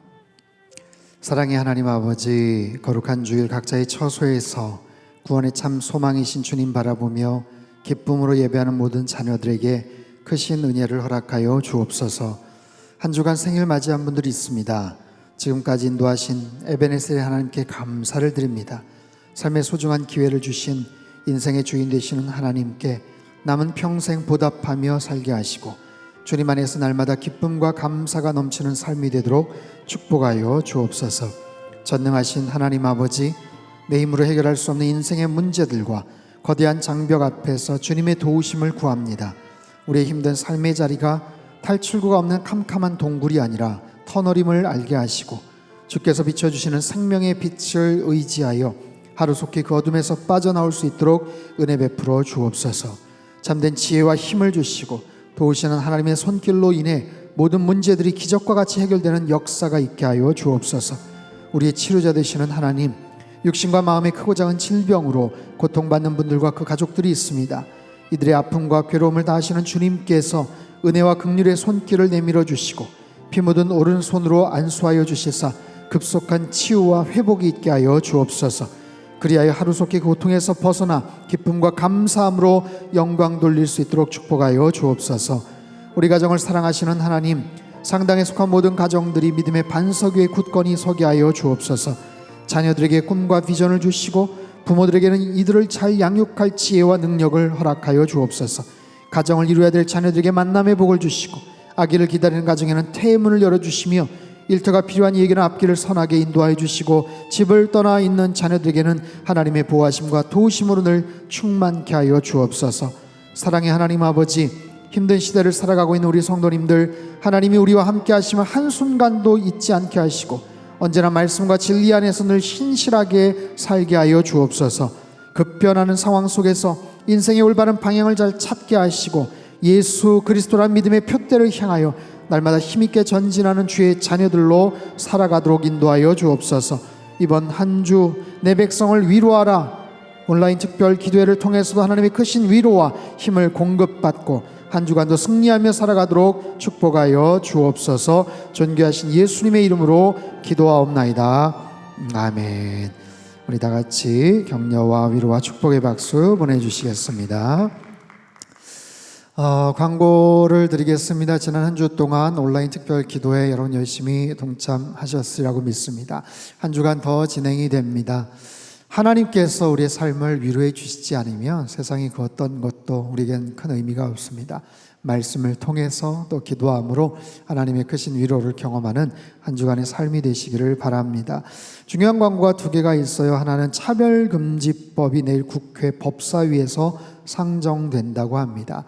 사랑의 하나님 아버지, 거룩한 주일 각자의 처소에서 구원의 참 소망이신 주님 바라보며 기쁨으로 예배하는 모든 자녀들에게 크신 은혜를 허락하여 주옵소서. 한 주간 생일 맞이한 분들이 있습니다. 지금까지 인도하신 에베네셀의 하나님께 감사를 드립니다. 삶의 소중한 기회를 주신 인생의 주인 되시는 하나님께 남은 평생 보답하며 살게 하시고 주님 안에서 날마다 기쁨과 감사가 넘치는 삶이 되도록 축복하여 주옵소서. 전능하신 하나님 아버지, 내 힘으로 해결할 수 없는 인생의 문제들과 거대한 장벽 앞에서 주님의 도우심을 구합니다. 우리의 힘든 삶의 자리가 탈출구가 없는 캄캄한 동굴이 아니라 터널임을 알게 하시고 주께서 비춰주시는 생명의 빛을 의지하여 하루속히 그 어둠에서 빠져나올 수 있도록 은혜 베풀어 주옵소서. 참된 지혜와 힘을 주시고 도우시는 하나님의 손길로 인해 모든 문제들이 기적과 같이 해결되는 역사가 있게 하여 주옵소서. 우리의 치료자 되시는 하나님, 육신과 마음의 크고 작은 질병으로 고통받는 분들과 그 가족들이 있습니다. 이들의 아픔과 괴로움을 다하시는 주님께서 은혜와 긍휼의 손길을 내밀어 주시고 피 묻은 오른손으로 안수하여 주시사 급속한 치유와 회복이 있게 하여 주옵소서. 그리하여 하루속히 고통에서 벗어나 기쁨과 감사함으로 영광 돌릴 수 있도록 축복하여 주옵소서. 우리 가정을 사랑하시는 하나님, 상당에 속한 모든 가정들이 믿음의 반석 위에 굳건히 서게 하여 주옵소서. 자녀들에게 꿈과 비전을 주시고 부모들에게는 이들을 잘 양육할 지혜와 능력을 허락하여 주옵소서. 가정을 이루어야 될 자녀들에게 만남의 복을 주시고 아기를 기다리는 가정에는 태문을 열어주시며 일터가 필요한 이에게는 앞길을 선하게 인도하여 주시고 집을 떠나 있는 자녀들에게는 하나님의 보호하심과 도우심으로 늘 충만케 하여 주옵소서. 사랑의 하나님 아버지, 힘든 시대를 살아가고 있는 우리 성도님들, 하나님이 우리와 함께 하시면 한순간도 잊지 않게 하시고 언제나 말씀과 진리 안에서 늘 신실하게 살게 하여 주옵소서. 급변하는 상황 속에서 인생의 올바른 방향을 잘 찾게 하시고 예수 그리스도란 믿음의 표대를 향하여 날마다 힘있게 전진하는 주의 자녀들로 살아가도록 인도하여 주옵소서. 이번 한 주 내 백성을 위로하라 온라인 특별 기도회를 통해서도 하나님의 크신 위로와 힘을 공급받고 한 주간도 승리하며 살아가도록 축복하여 주옵소서. 존귀하신 예수님의 이름으로 기도하옵나이다. 아멘. 우리 다 같이 격려와 위로와 축복의 박수 보내주시겠습니다. 광고를 드리겠습니다. 지난 한 주 동안 온라인 특별 기도회 여러분 열심히 동참하셨으리라고 믿습니다. 한 주간 더 진행이 됩니다. 하나님께서 우리의 삶을 위로해 주시지 않으면 세상이 그 어떤 것도 우리에겐 큰 의미가 없습니다. 말씀을 통해서 또 기도함으로 하나님의 크신 위로를 경험하는 한 주간의 삶이 되시기를 바랍니다. 중요한 광고가 두 개가 있어요. 하나는 차별금지법이 내일 국회 법사위에서 상정된다고 합니다.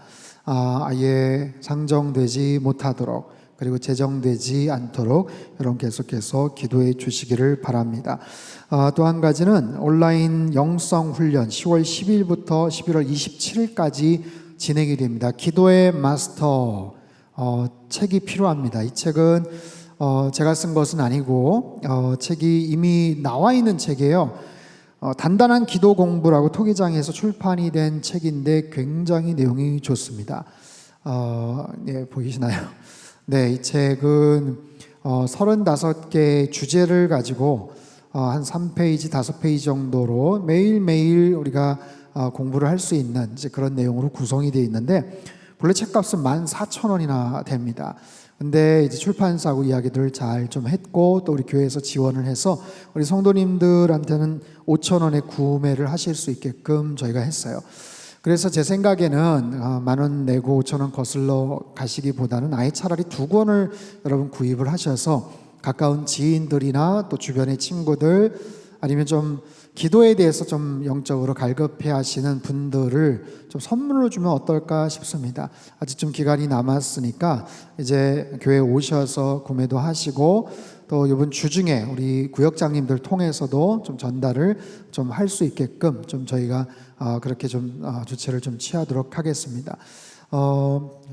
아예 상정되지 못하도록 그리고 제정되지 않도록 여러분 계속해서 기도해 주시기를 바랍니다. 또 한 가지는 온라인 영성훈련 10월 10일부터 11월 27일까지 진행이 됩니다. 기도의 마스터 책이 필요합니다. 이 책은 제가 쓴 것은 아니고 책이 이미 나와 있는 책이에요. 단단한 기도 공부라고 토기장에서 출판이 된 책인데 굉장히 내용이 좋습니다. 네, 보이시나요? 네, 이 책은 35개의 주제를 가지고 한 3페이지, 5페이지 정도로 매일매일 우리가 공부를 할 수 있는 이제 그런 내용으로 구성이 되어 있는데 본래 책값은 14,000원이나 됩니다. 근데 이제 출판사하고 이야기들을 잘 좀 했고 또 우리 교회에서 지원을 해서 우리 성도님들한테는 5,000원에 구매를 하실 수 있게끔 저희가 했어요. 그래서 제 생각에는 10,000원 내고 5,000원 거슬러 가시기보다는 아예 차라리 2권을 여러분 구입을 하셔서 가까운 지인들이나 또 주변의 친구들 아니면 좀 기도에 대해서 좀 영적으로 갈급해 하시는 분들을 좀 선물로 주면 어떨까 싶습니다. 아직 좀 기간이 남았으니까 이제 교회에 오셔서 구매도 하시고 또 이번 주 중에 우리 구역장님들 통해서도 좀 전달을 좀 할 수 있게끔 좀 저희가 그렇게 좀 주체를 좀 취하도록 하겠습니다.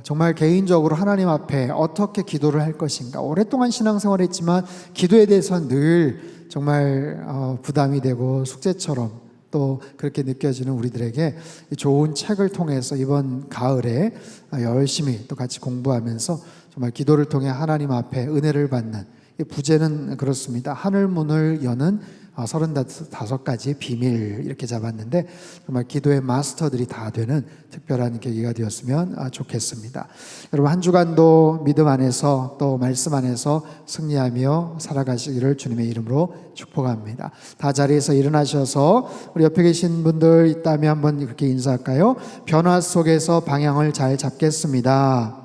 정말 개인적으로 하나님 앞에 어떻게 기도를 할 것인가, 오랫동안 신앙생활을 했지만 기도에 대해서는 늘 정말 부담이 되고 숙제처럼 또 그렇게 느껴지는 우리들에게 좋은 책을 통해서 이번 가을에 열심히 또 같이 공부하면서 정말 기도를 통해 하나님 앞에 은혜를 받는, 부제는 그렇습니다. 하늘문을 여는 35가지의 비밀 이렇게 잡았는데 정말 기도의 마스터들이 다 되는 특별한 계기가 되었으면 좋겠습니다. 여러분 한 주간도 믿음 안에서 또 말씀 안에서 승리하며 살아가시기를 주님의 이름으로 축복합니다. 다 자리에서 일어나셔서 우리 옆에 계신 분들 있다면 한번 그렇게 인사할까요? 변화 속에서 방향을 잘 잡겠습니다.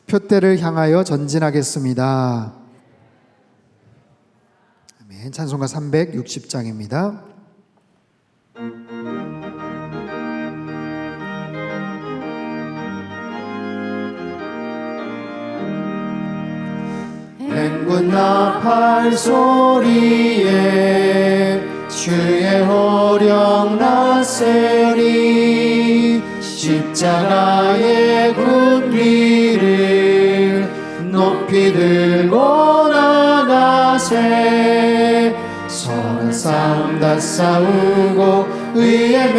표대를 향하여 전진하겠습니다. 아멘. 찬송가 360장입니다. 행군 나팔 소리에 주의 호령 났으니 십자가의 군기를 높이 들고 나가세. 선한 싸움 다 싸우고 의의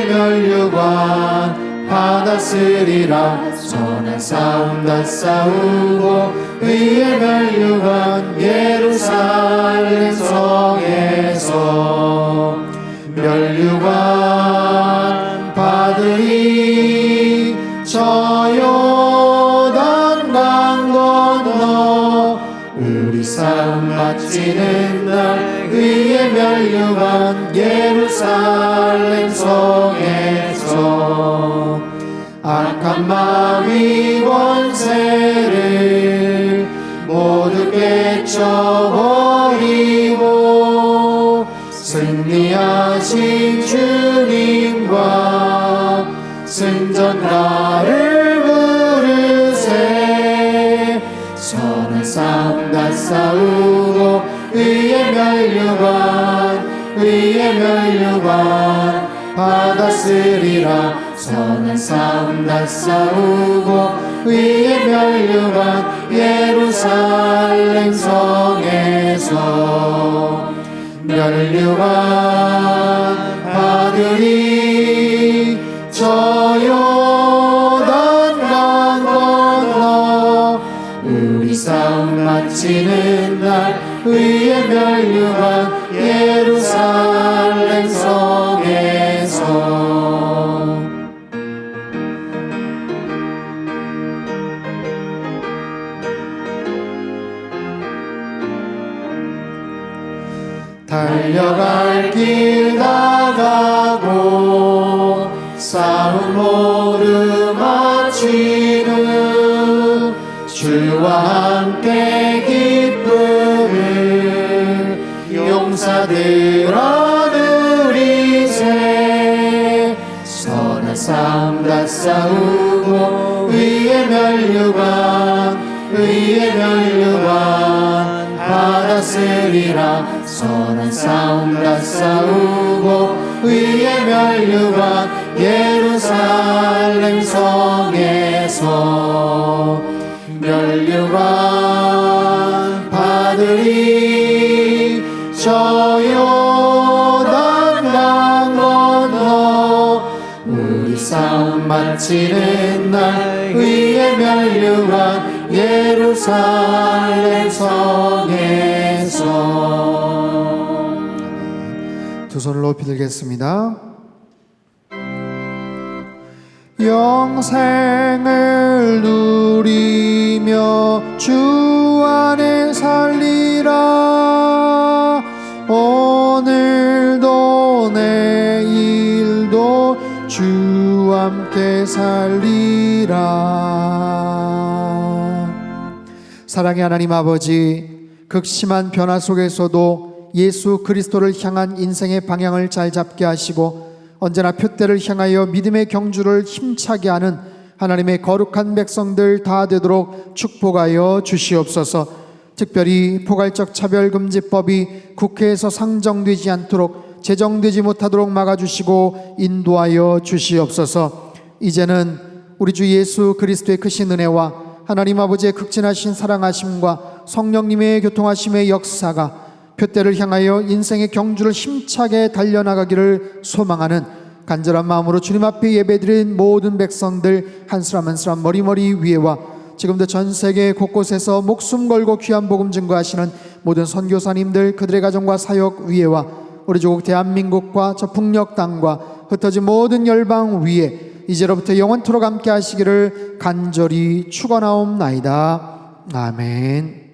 멸류관 받았으리라. 선한 싸움 다 싸우고 의의 멸류관 예루살렘 성에서 멸류관 받으리 저 요단강 건너 우리 싸움 마치는 날 의의 멸류관 예루살렘 성에서 악한 마귀 권세를 모두 깨쳐버리고 승리하신 주님과 승전가를 부르세 선한 싸움 다 싸우고 의의 멸류관 받았으리라 선한 싸움 다 싸우고 의의 멸류관 예루살렘 성에서 멸류관 받으리 저 요단강 건너 우리 싸움 마치는 날 의의 멸류관 예루살렘 성에서 달려갈 길 나가고 싸움 모두 마치는 주와 함께 기쁨을 용사들 얻으리세 선한 싸움 다 싸우고 의의 멸류관 받았으리라 선한 싸움 다 싸우고 의의 멸류관 예루살렘 성에서 멸류관 받으리 저 요단강 건너 우리 싸움 마치는 날 의의 멸류관 예루살렘 성에서 두 손을 높이 들겠습니다. 영생을 누리며 주 안에 살리라 오늘도 내일도 주 함께 살리라. 사랑의 하나님 아버지, 극심한 변화 속에서도 예수 그리스도를 향한 인생의 방향을 잘 잡게 하시고 언제나 표대를 향하여 믿음의 경주를 힘차게 하는 하나님의 거룩한 백성들 다 되도록 축복하여 주시옵소서. 특별히 포괄적 차별금지법이 국회에서 상정되지 않도록 제정되지 못하도록 막아주시고 인도하여 주시옵소서. 이제는 우리 주 예수 그리스도의 크신 은혜와 하나님 아버지의 극진하신 사랑하심과 성령님의 교통하심의 역사가 표대를 향하여 인생의 경주를 힘차게 달려나가기를 소망하는 간절한 마음으로 주님 앞에 예배드린 모든 백성들 한 사람 한 사람 머리머리 위에와 지금도 전 세계 곳곳에서 목숨 걸고 귀한 복음 증거하시는 모든 선교사님들 그들의 가정과 사역 위에와 우리 조국 대한민국과 저 북녘 땅과 흩어진 모든 열방 위에 이제로부터 영원토록 함께 하시기를 간절히 축원하옵나이다. 아멘.